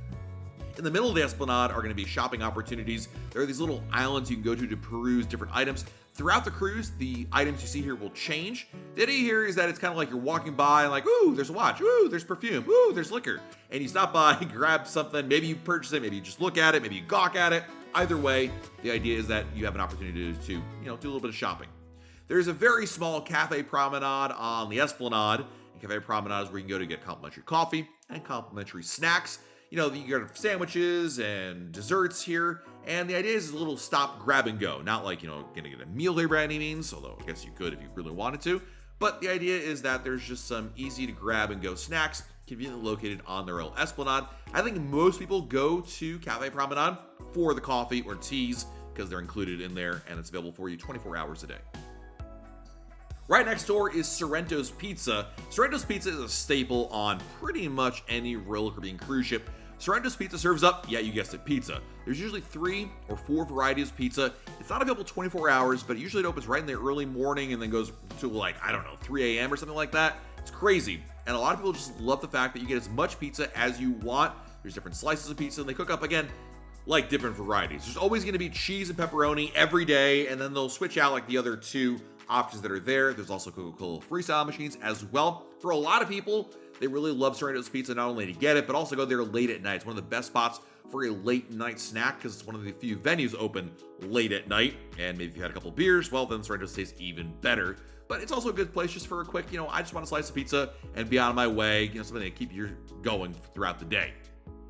In the middle of the Esplanade are going to be shopping opportunities. There are these little islands you can go to peruse different items. Throughout the cruise, the items you see here will change. The idea here is that it's kind of like you're walking by and like, ooh, there's a watch, ooh, there's perfume, ooh, there's liquor. And you stop by, grab something, maybe you purchase it, maybe you just look at it, maybe you gawk at it. Either way, the idea is that you have an opportunity to do a little bit of shopping. There's a very small Cafe Promenade on the Esplanade. And Cafe Promenade is where you can go to get complimentary coffee and complimentary snacks. You get sandwiches and desserts here. And the idea is a little stop, grab, and go. Not like, going to get a meal there by any means, although I guess you could if you really wanted to. But the idea is that there's just some easy to grab and go snacks conveniently located on the Royal Esplanade. I think most people go to Cafe Promenade for the coffee or teas because they're included in there and it's available for you 24 hours a day. Right next door is Sorrento's Pizza. Sorrento's Pizza is a staple on pretty much any Royal Caribbean cruise ship. Sorrento's Pizza serves up, yeah, you guessed it, pizza. There's usually 3 or 4 varieties of pizza. It's not available 24 hours, but usually it opens right in the early morning and then goes to 3 a.m. or something like that. It's crazy. And a lot of people just love the fact that you get as much pizza as you want. There's different slices of pizza and they cook up, again, like different varieties. There's always going to be cheese and pepperoni every day, and then they'll switch out like the other 2 options that are there. There's also Coca-Cola freestyle machines as well. For a lot of people, they really love Sorrento's Pizza, not only to get it, but also go there late at night. It's one of the best spots for a late night snack because it's one of the few venues open late at night. And maybe if you had a couple beers, well, then Sorrento's tastes even better. But it's also a good place just for a quick, I just want a slice of pizza and be on my way, something to keep you going throughout the day.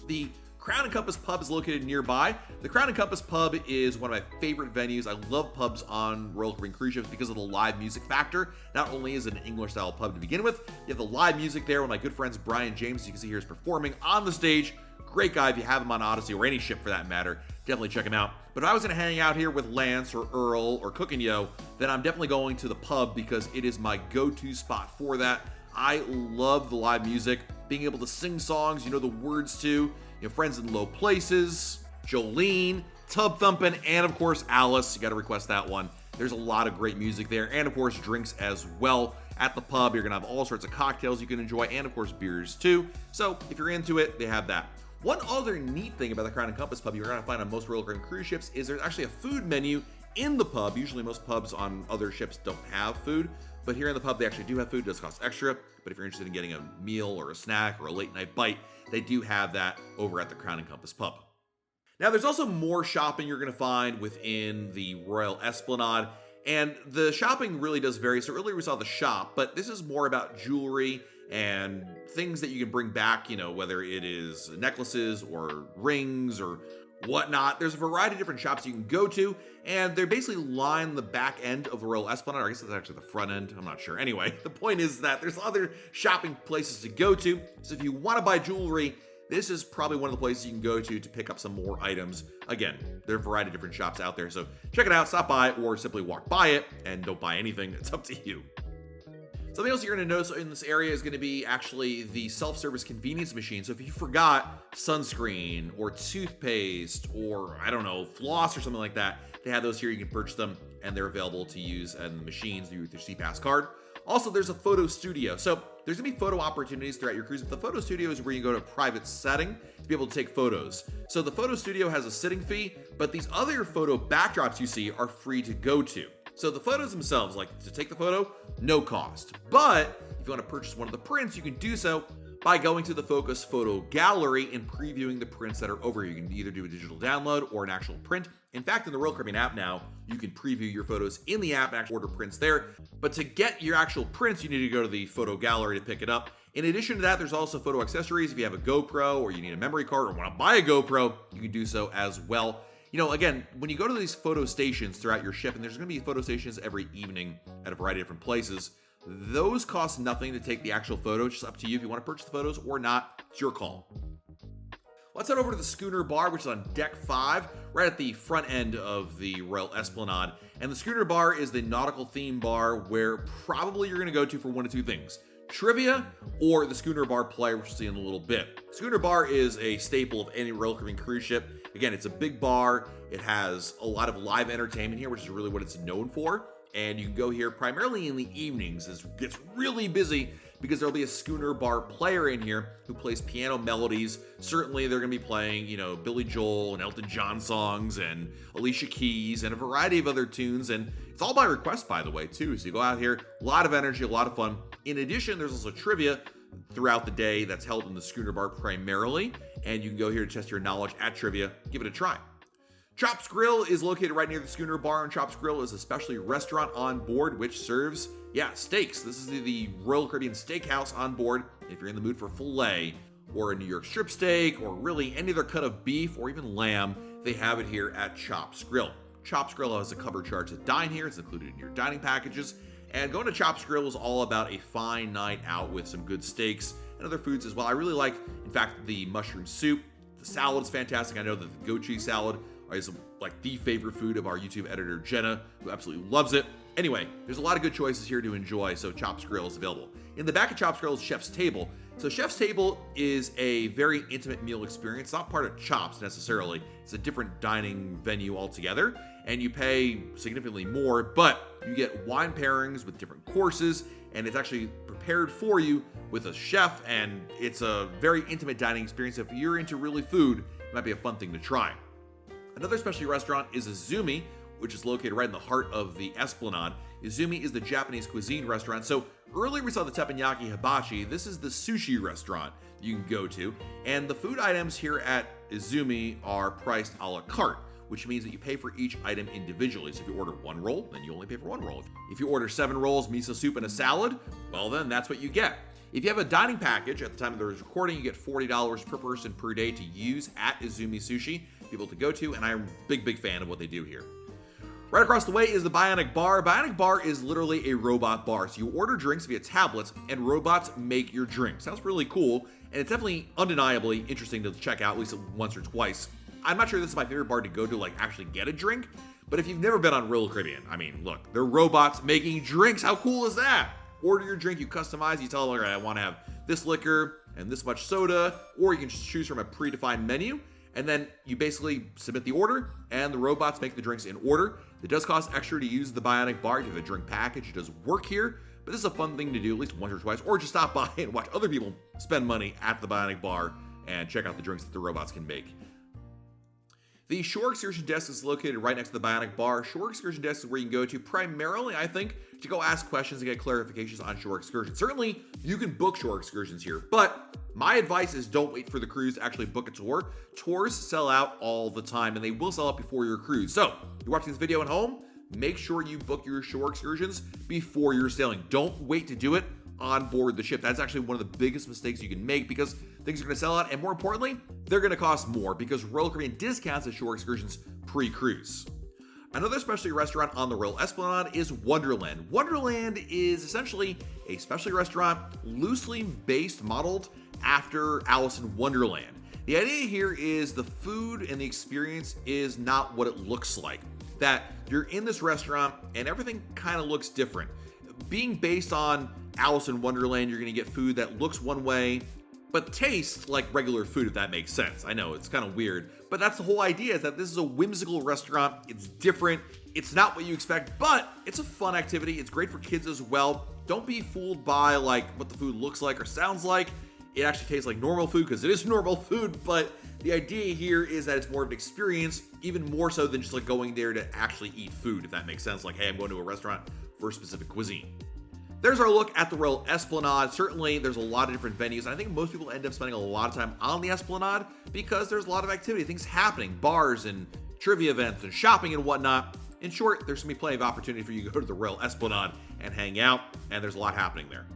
The Crown and Compass Pub is located nearby. The Crown and Compass Pub is one of my favorite venues. I love pubs on Royal Caribbean cruise ships because of the live music factor. Not only is it an English-style pub to begin with, you have the live music there. One of my good friends, Brian James, you can see here, is performing on the stage. Great guy if you have him on Odyssey or any ship for that matter definitely check them out. But if I was going to hang out here with Lance or Earl or Cookin' Yo, then I'm definitely going to the pub because it is my go-to spot for that. I love the live music, being able to sing songs you know the words to, you know, Friends in Low Places, Jolene, Tub Thumpin', and of course Alice. You got to request that one. There's a lot of great music there, and of course drinks as well. At the pub, you're gonna have all sorts of cocktails you can enjoy, and of course beers too. So if you're into it, they have that. One other neat thing about the Crown and Compass pub you're gonna find on most Royal Caribbean cruise ships is there's actually a food menu in the pub. Usually most pubs on other ships don't have food, but here in the pub they actually do have food. It does cost extra, but if you're interested in getting a meal or a snack or a late night bite, they do have that over at the Crown and Compass pub. Now there's also more shopping you're gonna find within the Royal Esplanade. And the shopping really does vary. So earlier we saw the shop, but this is more about jewelry and things that you can bring back, you know, whether it is necklaces or rings or whatnot. There's a variety of different shops you can go to, and they're basically line the back end of the Royal Esplanade. Or I guess it's actually the front end. I'm not sure. Anyway, the point is that there's other shopping places to go to. So if you want to buy jewelry, this is probably one of the places you can go to pick up some more items. Again, there are a variety of different shops out there, so check it out, stop by, or simply walk by it and don't buy anything. It's up to you. Something else you're going to notice in this area is going to be actually the self-service convenience machine. So if you forgot sunscreen or toothpaste or, I don't know, floss or something like that, they have those here. You can purchase them, and they're available to use in the machines with your SeaPass card. Also, there's a photo studio. So there's gonna be photo opportunities throughout your cruise. But the photo studio is where you go to a private setting to be able to take photos. So the photo studio has a sitting fee, but these other photo backdrops you see are free to go to. So the photos themselves, like to take the photo, no cost. But if you want to purchase one of the prints, you can do so by going to the Focus Photo Gallery and previewing the prints that are over here. You can either do a digital download or an actual print. In fact, in the Royal Caribbean app now, you can preview your photos in the app and actually order prints there. But to get your actual prints, you need to go to the Photo Gallery to pick it up. In addition to that, there's also photo accessories. If you have a GoPro or you need a memory card or want to buy a GoPro, you can do so as well. You know, again, when you go to these photo stations throughout your ship, and there's going to be photo stations every evening at a variety of different places, those cost nothing to take the actual photo. It's just up to you if you want to purchase the photos or not. It's your call. Let's head over to the Schooner Bar, which is on Deck 5, right at the front end of the Royal Esplanade. And the Schooner Bar is the nautical theme bar where probably you're going to go to for one of two things: trivia or the Schooner Bar play, which we'll see in a little bit. Schooner Bar is a staple of any Royal Caribbean cruise ship. Again, it's a big bar. It has a lot of live entertainment here, which is really what it's known for. And you can go here primarily in the evenings. It gets really busy because there'll be a Schooner Bar player in here who plays piano melodies. Certainly they're going to be playing, you know, Billy Joel and Elton John songs and Alicia Keys and a variety of other tunes. And it's all by request, by the way, too. So you go out here, a lot of energy, a lot of fun. In addition, there's also trivia throughout the day that's held in the Schooner Bar primarily. And you can go here to test your knowledge at trivia. Give it a try. Chops Grill is located right near the Schooner Bar, and Chops Grill is a specialty restaurant on board which serves, steaks. This is the Royal Caribbean Steakhouse on board. If you're in the mood for filet or a New York strip steak or really any other cut of beef or even lamb, they have it here at Chops Grill. Chops Grill has a cover charge to dine here. It's included in your dining packages. And going to Chops Grill is all about a fine night out with some good steaks and other foods as well. I really like, in fact, the mushroom soup. The salad is fantastic. I know that the goat cheese salad is like the favorite food of our YouTube editor, Jenna, who absolutely loves it. Anyway, there's a lot of good choices here to enjoy, so Chops Grill is available. In the back of Chops Grill is Chef's Table. So Chef's Table is a very intimate meal experience, not part of Chops necessarily. It's a different dining venue altogether, and you pay significantly more, but you get wine pairings with different courses, and it's actually prepared for you with a chef, and it's a very intimate dining experience. If you're into really food, it might be a fun thing to try. Another specialty restaurant is Izumi, which is located right in the heart of the Esplanade. Izumi is the Japanese cuisine restaurant. So earlier we saw the Teppanyaki Hibachi. This is the sushi restaurant you can go to. And the food items here at Izumi are priced a la carte, which means that you pay for each item individually. So if you order one roll, then you only pay for one roll. If you order 7 rolls, miso soup, and a salad, well then that's what you get. If you have a dining package, at the time of the recording, you get $40 per person per day to use at Izumi Sushi, people to go to, and I'm a big fan of what they do here. Right across the way is the Bionic Bar. Bionic Bar is literally a robot bar. So you order drinks via tablets, and robots make your drink. Sounds really cool, and it's definitely undeniably interesting to check out at least once or twice. I'm not sure this is my favorite bar to go to, like, actually get a drink. But if you've never been on Royal Caribbean, I mean, look, they're robots making drinks. How cool is that? Order your drink, you customize, you tell them, all right, I want to have this liquor and this much soda, or you can just choose from a predefined menu. And then you basically submit the order, and the robots make the drinks in order. It does cost extra to use the Bionic Bar. If you have a drink package, it does work here. But this is a fun thing to do at least once or twice, or just stop by and watch other people spend money at the Bionic Bar and check out the drinks that the robots can make. The Shore Excursion Desk is located right next to the Bionic Bar. Shore Excursion Desk is where you can go to primarily, I think, to go ask questions and get clarifications on shore excursions. Certainly, you can book shore excursions here, but my advice is don't wait for the cruise to actually book a tour. Tours sell out all the time, and they will sell out before your cruise. So, you're watching this video at home, make sure you book your shore excursions before you're sailing. Don't wait to do it on board the ship. That's actually one of the biggest mistakes you can make because things are going to sell out, and more importantly, they're going to cost more because Royal Caribbean discounts the shore excursions pre-cruise. Another specialty restaurant on the Royal Esplanade is Wonderland. Wonderland is essentially a specialty restaurant loosely modeled after Alice in Wonderland. The idea here is the food and the experience is not what it looks like. That you're in this restaurant and everything kind of looks different. Being based on Alice in Wonderland, you're going to get food that looks one way, but tastes like regular food, if that makes sense. I know, it's kind of weird, but that's the whole idea, is that this is a whimsical restaurant. It's different. It's not what you expect, but it's a fun activity. It's great for kids as well. Don't be fooled by like what the food looks like or sounds like. It actually tastes like normal food because it is normal food, but the idea here is that it's more of an experience, even more so than just like going there to actually eat food, if that makes sense. Like, hey, I'm going to a restaurant for a specific cuisine. There's our look at the Royal Esplanade. Certainly, there's a lot of different venues, and I think most people end up spending a lot of time on the Esplanade because there's a lot of activity, things happening, bars and trivia events and shopping and whatnot. In short, there's going to be plenty of opportunity for you to go to the Royal Esplanade and hang out, and there's a lot happening there.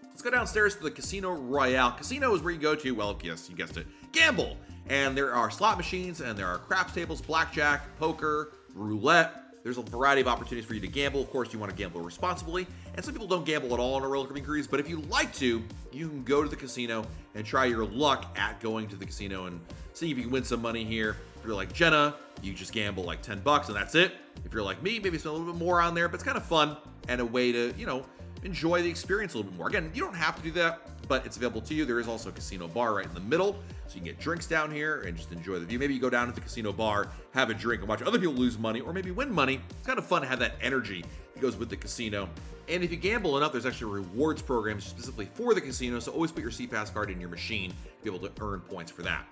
Let's go downstairs to the Casino Royale. Casino is where you go to, well, yes, you guessed it, gamble. And there are slot machines, and there are craps tables, blackjack, poker, roulette. There's a variety of opportunities for you to gamble. Of course, you want to gamble responsibly. And some people don't gamble at all on a Royal Caribbean cruise, but if you like to, you can go to the casino and try your luck at going to the casino and see if you can win some money here. If you're like Jenna, you just gamble like $10 and that's it. If you're like me, maybe spend a little bit more on there, but it's kind of fun and a way to, enjoy the experience a little bit more. Again, you don't have to do that, but it's available to you. There is also a casino bar right in the middle, so you can get drinks down here and just enjoy the view. Maybe you go down to the casino bar, have a drink, and watch other people lose money, or maybe win money. It's kind of fun to have that energy that goes with the casino. And if you gamble enough, there's actually rewards programs specifically for the casino, so always put your SeaPass card in your machine to be able to earn points for that.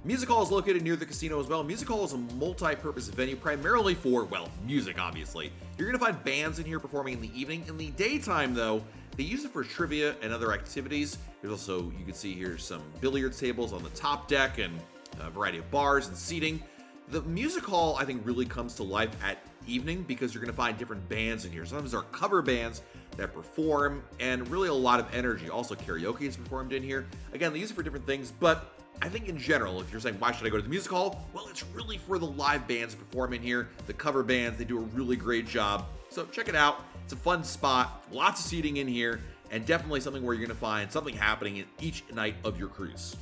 Music Hall is located near the casino as well. Music Hall is a multi-purpose venue primarily for, well, music, obviously. You're going to find bands in here performing in the evening. In the daytime, though, they use it for trivia and other activities. There's also, you can see here, some billiards tables on the top deck and a variety of bars and seating. The Music Hall, I think, really comes to life at evening because you're going to find different bands in here. Sometimes there are cover bands that perform and really a lot of energy. Also, karaoke is performed in here. Again, they use it for different things, but I think in general, if you're saying, why should I go to the music hall? Well, it's really for the live bands that perform in here. The cover bands, they do a really great job. So check it out. It's a fun spot, lots of seating in here, and definitely something where you're going to find something happening in each night of your cruise.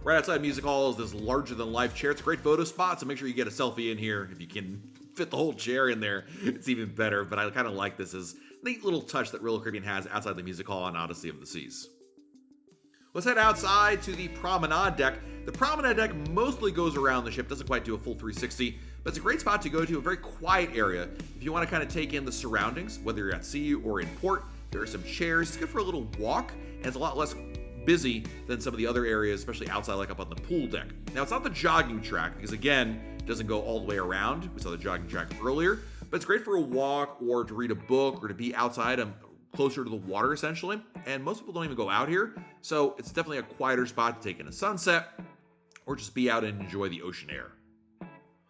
Right outside Music Hall is this larger-than-life chair. It's a great photo spot, so make sure you get a selfie in here. If you can fit the whole chair in there, it's even better. But I kind of like this as a neat little touch that Royal Caribbean has outside the Music Hall on Odyssey of the Seas. Let's head outside to the Promenade Deck. The Promenade Deck mostly goes around the ship, doesn't quite do a full 360, but it's a great spot to go to, a very quiet area. If you want to kind of take in the surroundings, whether you're at sea or in port, there are some chairs. It's good for a little walk, and it's a lot less busy than some of the other areas, especially outside, like up on the pool deck. Now, it's not the jogging track, because again, it doesn't go all the way around. We saw the jogging track earlier, but it's great for a walk or to read a book or to be outside closer to the water, essentially. And most people don't even go out here, so it's definitely a quieter spot to take in a sunset or just be out and enjoy the ocean air.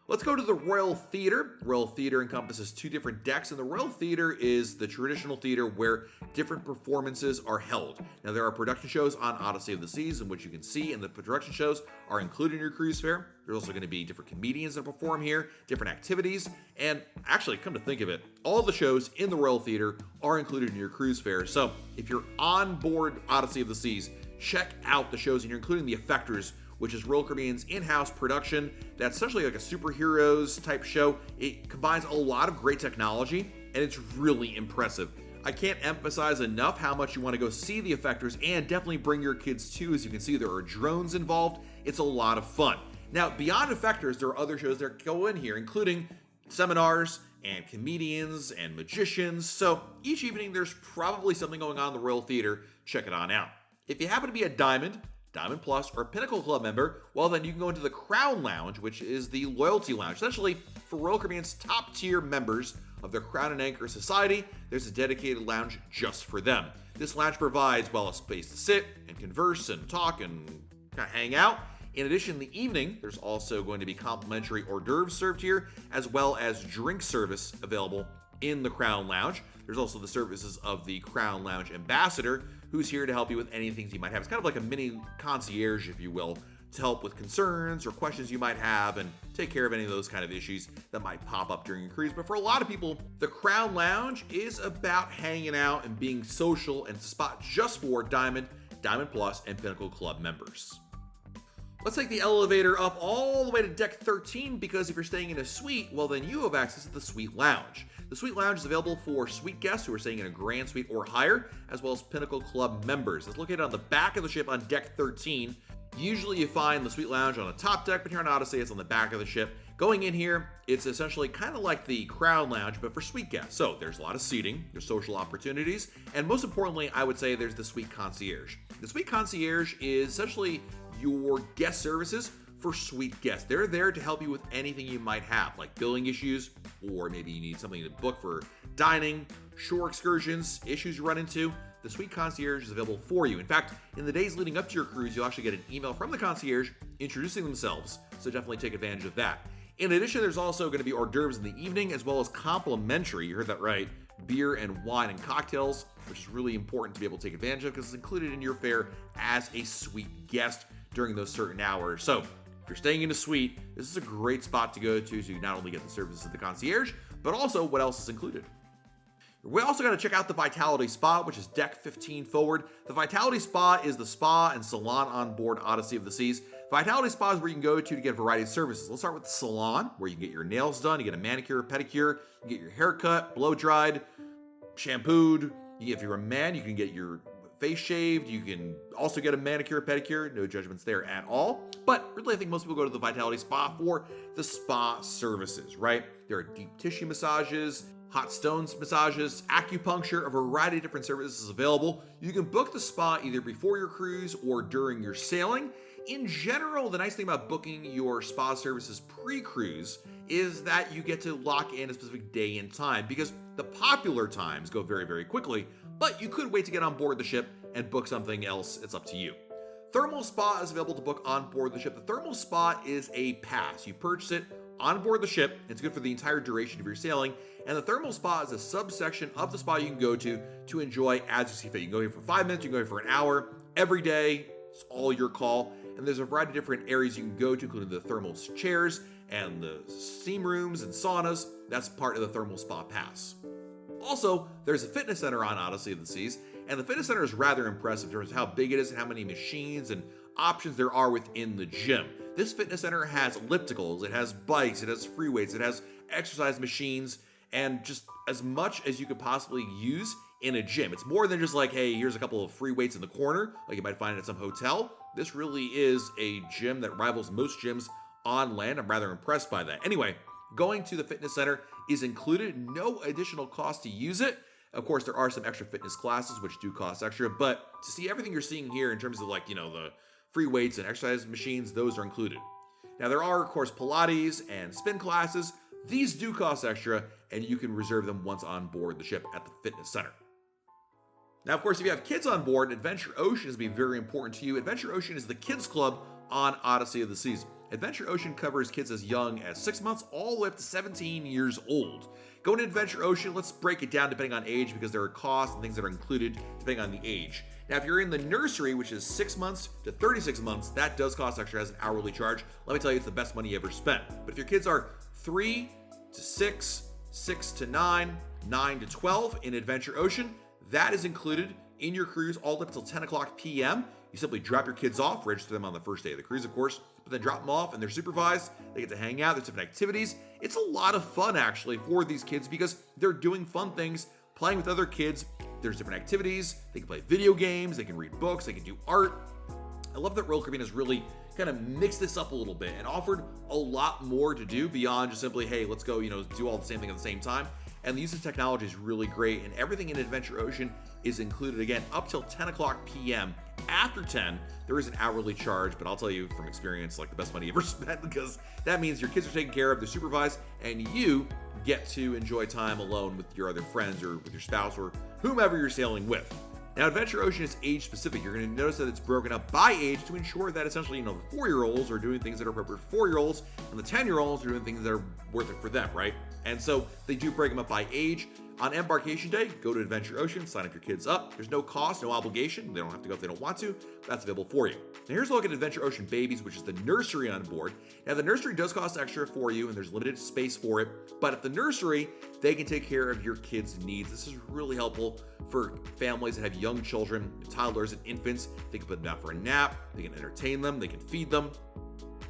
Let's go to the Royal Theater. Royal Theater encompasses two different decks, and the Royal Theater is the traditional theater where different performances are held. Now, there are production shows on Odyssey of the Seas, in which you can see, and the production shows are included in your cruise fare. There's also going to be different comedians that perform here, different activities, and actually, come to think of it, all the shows in the Royal Theater are included in your cruise fare. So, if you're on board Odyssey of the Seas, check out the shows in here, including the Effectors, which is Royal Caribbean's in-house production that's essentially like a superheroes type show. It combines a lot of great technology, and it's really impressive. I can't emphasize enough how much you want to go see the effectors, and definitely bring your kids too. As you can see, there are drones involved. It's a lot of fun. Now, beyond effectors, there are other shows that go in here, including seminars and comedians and magicians. So each evening, there's probably something going on in the Royal Theater. Check it on out. If you happen to be a Diamond Plus, or Pinnacle Club member, well, then you can go into the Crown Lounge, which is the loyalty lounge. Essentially, for Royal Caribbean's top tier members of their Crown and Anchor Society, there's a dedicated lounge just for them. This lounge provides, well, a space to sit and converse and talk and kind of hang out. In addition, in the evening, there's also going to be complimentary hors d'oeuvres served here, as well as drink service available in the Crown Lounge. There's also the services of the Crown Lounge ambassador, who's here to help you with any things you might have. It's kind of like a mini concierge, if you will, to help with concerns or questions you might have and take care of any of those kind of issues that might pop up during your cruise. But for a lot of people, the Crown Lounge is about hanging out and being social, and it's a spot just for Diamond Plus, and Pinnacle Club members. Let's take the elevator up all the way to deck 13, because if you're staying in a suite, well, then you have access to the Suite Lounge. The Suite Lounge is available for suite guests who are staying in a grand suite or higher, as well as Pinnacle Club members. It's located on the back of the ship on deck 13. Usually you find the Suite Lounge on the top deck, but here on Odyssey, it's on the back of the ship. Going in here, it's essentially kind of like the Crown Lounge, but for suite guests. So there's a lot of seating, there's social opportunities, and most importantly, I would say there's the Suite Concierge. The Suite Concierge is essentially your guest services for suite guests. They're there to help you with anything you might have, like billing issues, or maybe you need something to book for dining, shore excursions, issues you run into. The Suite Concierge is available for you. In fact, in the days leading up to your cruise, you'll actually get an email from the concierge introducing themselves, so definitely take advantage of that. In addition, there's also going to be hors d'oeuvres in the evening, as well as complimentary, you heard that right, beer and wine and cocktails, which is really important to be able to take advantage of because it's included in your fare as a suite guest during those certain hours. So if you're staying in a suite, this is a great spot to go to, so you not only get the services of the concierge, but also what else is included. We also got to check out the Vitality Spa, which is deck 15 forward. The Vitality Spa is the spa and salon on board Odyssey of the Seas. Vitality Spa is where you can go to get a variety of services. Let's start with the salon, where you can get your nails done, you get a manicure, pedicure, you get your hair cut, blow dried, shampooed. If you're a man, you can get your face shaved. You can also get a manicure, pedicure. No judgments there at all. But really, I think most people go to the Vitality Spa for the spa services, right? There are deep tissue massages, hot stones massages, acupuncture, a variety of different services available. You can book the spa either before your cruise or during your sailing. In general, the nice thing about booking your spa services pre-cruise is that you get to lock in a specific day and time, because the popular times go very, very quickly, but you could wait to get on board the ship and book something else. It's up to you. Thermal Spa is available to book on board the ship. The Thermal Spa is a pass. You purchase it on board the ship. It's good for the entire duration of your sailing. And the Thermal Spa is a subsection of the spa you can go to enjoy as you see fit. You can go here for 5 minutes, you can go here for an hour, every day. It's all your call. And there's a variety of different areas you can go to, including the thermal chairs and the steam rooms and saunas. That's part of the Thermal Spa pass. Also, there's a fitness center on Odyssey of the Seas, and the fitness center is rather impressive in terms of how big it is and how many machines and options there are within the gym. This fitness center has ellipticals, it has bikes, it has free weights, it has exercise machines, and just as much as you could possibly use in a gym. It's more than just like, hey, here's a couple of free weights in the corner, like you might find at some hotel. This really is a gym that rivals most gyms on land. I'm rather impressed by that. Anyway, going to the fitness center is included, no additional cost to use it. Of course, there are some extra fitness classes which do cost extra, but to see everything you're seeing here in terms of like, the free weights and exercise machines, those are included. Now there are, of course, Pilates and spin classes. These do cost extra, and you can reserve them once on board the ship at the fitness center. Now, of course, if you have kids on board, Adventure Ocean is going to be very important to you. Adventure Ocean is the kids club on Odyssey of the Seas. Adventure Ocean covers kids as young as 6 months all the way up to 17 years old. Going to Adventure Ocean, let's break it down depending on age, because there are costs and things that are included depending on the age. Now, if you're in the nursery, which is 6 months to 36 months, that does cost extra as an hourly charge. Let me tell you, it's the best money you ever spent. But if your kids are 3 to 6, 6 to 9, 9 to 12 in Adventure Ocean, that is included in your cruise all up until 10 o'clock p.m. You simply drop your kids off, register them on the first day of the cruise, of course, but then drop them off and they're supervised. They get to hang out. There's different activities. It's a lot of fun, actually, for these kids because they're doing fun things, playing with other kids. There's different activities. They can play video games. They can read books. They can do art. I love that Royal Caribbean has really kind of mixed this up a little bit and offered a lot more to do beyond just simply, hey, let's go, do all the same thing at the same time. And the use of technology is really great, and everything in Adventure Ocean is included, again, up till 10 o'clock p.m. After 10, there is an hourly charge, but I'll tell you from experience, like the best money you ever spent, because that means your kids are taken care of, they're supervised, and you get to enjoy time alone with your other friends or with your spouse or whomever you're sailing with. Now, Adventure Ocean is age specific. You're going to notice that it's broken up by age to ensure that essentially, the 4-year-olds are doing things that are appropriate for 4-year-olds, and the 10-year-olds are doing things that are worth it for them, right? And so they do break them up by age. On embarkation day, go to Adventure Ocean, sign up your kids up. There's no cost, no obligation. They don't have to go if they don't want to. That's available for you. Now here's a look at Adventure Ocean Babies, which is the nursery on board. Now the nursery does cost extra for you, and there's limited space for it. But at the nursery, they can take care of your kids' needs. This is really helpful for families that have young children, toddlers, and infants. They can put them down for a nap. They can entertain them. They can feed them.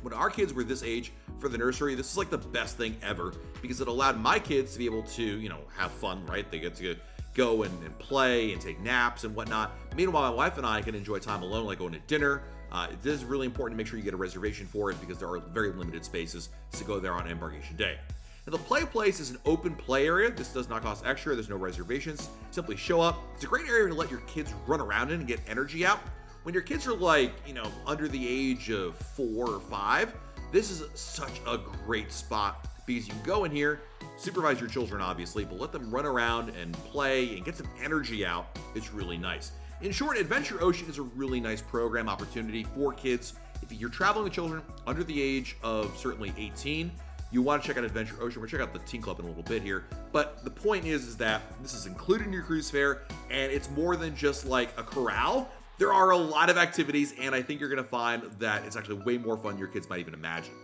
When our kids were this age for the nursery, this is like the best thing ever because it allowed my kids to be able to, have fun, right? They get to go and play and take naps and whatnot. Meanwhile, my wife and I can enjoy time alone, like going to dinner. It is really important to make sure you get a reservation for it because there are very limited spaces to go there on embarkation day. Now, the play place is an open play area. This does not cost extra. There's no reservations. Simply show up. It's a great area to let your kids run around in and get energy out. When your kids are under the age of 4 or 5, this is such a great spot because you can go in here, supervise your children obviously, but let them run around and play and get some energy out. It's really nice. In short, Adventure Ocean is a really nice program opportunity for kids. If you're traveling with children under the age of certainly 18, you want to check out Adventure Ocean. We'll check out the Teen Club in a little bit here. But the point is that this is included in your cruise fare, and it's more than just like a corral. There are a lot of activities, and I think you're going to find that it's actually way more fun than your kids might even imagine.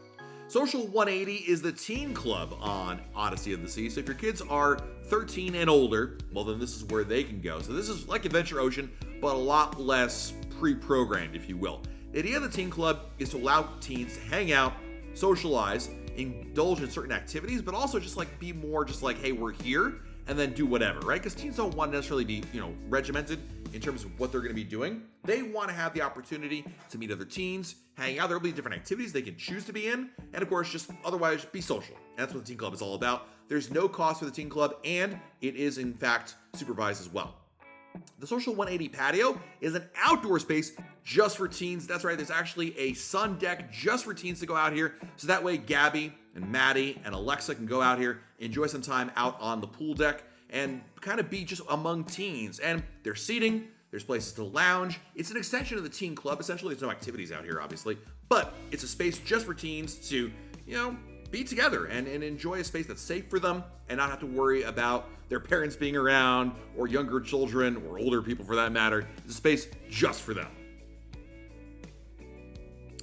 Social 180 is the teen club on Odyssey of the Seas. So if your kids are 13 and older, well, then this is where they can go. So this is like Adventure Ocean, but a lot less pre-programmed, if you will. The idea of the teen club is to allow teens to hang out, socialize, indulge in certain activities, but also just be more just like, hey, we're here, and then do whatever, right? Because teens don't want to necessarily be, regimented in terms of what they're going to be doing. They want to have the opportunity to meet other teens, hang out. There'll be different activities they can choose to be in, and of course, just otherwise be social. And that's what the teen club is all about. There's no cost for the teen club, and it is in fact supervised as well. The Social 180 patio is an outdoor space just for teens. That's right, there's actually a sun deck just for teens to go out here. So that way Gabby and Maddie and Alexa can go out here, enjoy some time out on the pool deck, and kind of be just among teens. And there's seating, there's places to lounge. It's an extension of the teen club. Essentially, there's no activities out here, obviously, but it's a space just for teens to, be together and enjoy a space that's safe for them and not have to worry about their parents being around or younger children or older people for that matter. It's a space just for them.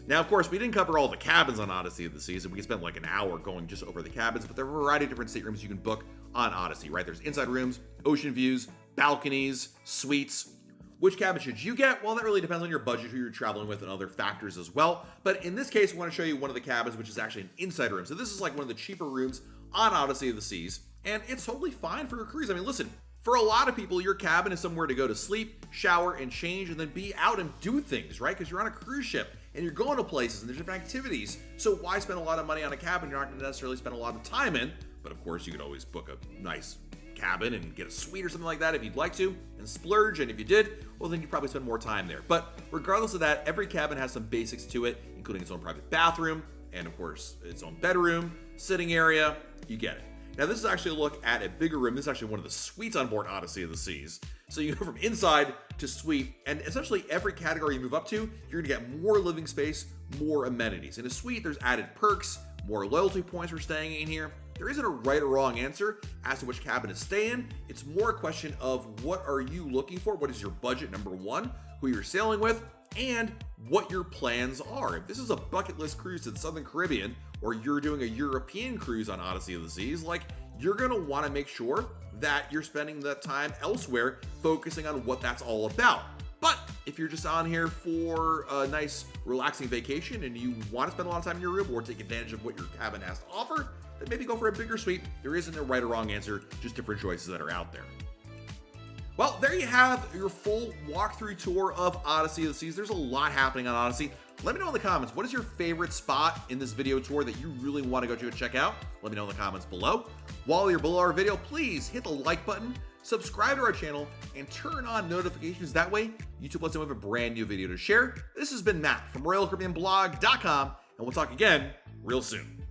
Now, of course, we didn't cover all the cabins on Odyssey of the Seas, and we spent like an hour going just over the cabins, but there are a variety of different staterooms you can book on Odyssey, right? There's inside rooms, ocean views, balconies, suites. Which cabin should you get? Well, that really depends on your budget, who you're traveling with, and other factors as well. But in this case, I want to show you one of the cabins, which is actually an inside room. So this is like one of the cheaper rooms on Odyssey of the Seas, and it's totally fine for a cruise. I mean, listen, for a lot of people, your cabin is somewhere to go to sleep, shower, and change, and then be out and do things, right? Because you're on a cruise ship, and you're going to places, and there's different activities. So why spend a lot of money on a cabin you're not going to necessarily spend a lot of time in? But of course, you could always book a nice cabin and get a suite or something like that if you'd like to, and splurge. And if you did, well, then you probably spend more time there. But regardless of that, every cabin has some basics to it, including its own private bathroom and of course its own bedroom, sitting area. You get it. Now this is actually a look at a bigger room. This is actually one of the suites on board Odyssey of the Seas. So you go from inside to suite, and essentially every category you move up to, you're gonna get more living space, more amenities. In a suite, there's added perks, more loyalty points for staying in here. There isn't a right or wrong answer as to which cabin to stay in. It's more a question of what are you looking for? What is your budget, number one, who you're sailing with, and what your plans are. If this is a bucket list cruise to the Southern Caribbean, or you're doing a European cruise on Odyssey of the Seas, you're gonna wanna make sure that you're spending that time elsewhere focusing on what that's all about. But if you're just on here for a nice, relaxing vacation and you want to spend a lot of time in your room or take advantage of what your cabin has to offer, then maybe go for a bigger suite. There isn't a right or wrong answer, just different choices that are out there. Well, there you have your full walkthrough tour of Odyssey of the Seas. There's a lot happening on Odyssey. Let me know in the comments, what is your favorite spot in this video tour that you really want to go to and check out? Let me know in the comments below. While you're below our video, please hit the like button, subscribe to our channel, and turn on notifications. That way, YouTube lets them have a brand new video to share. This has been Matt from RoyalCaribbeanBlog.com, and we'll talk again real soon.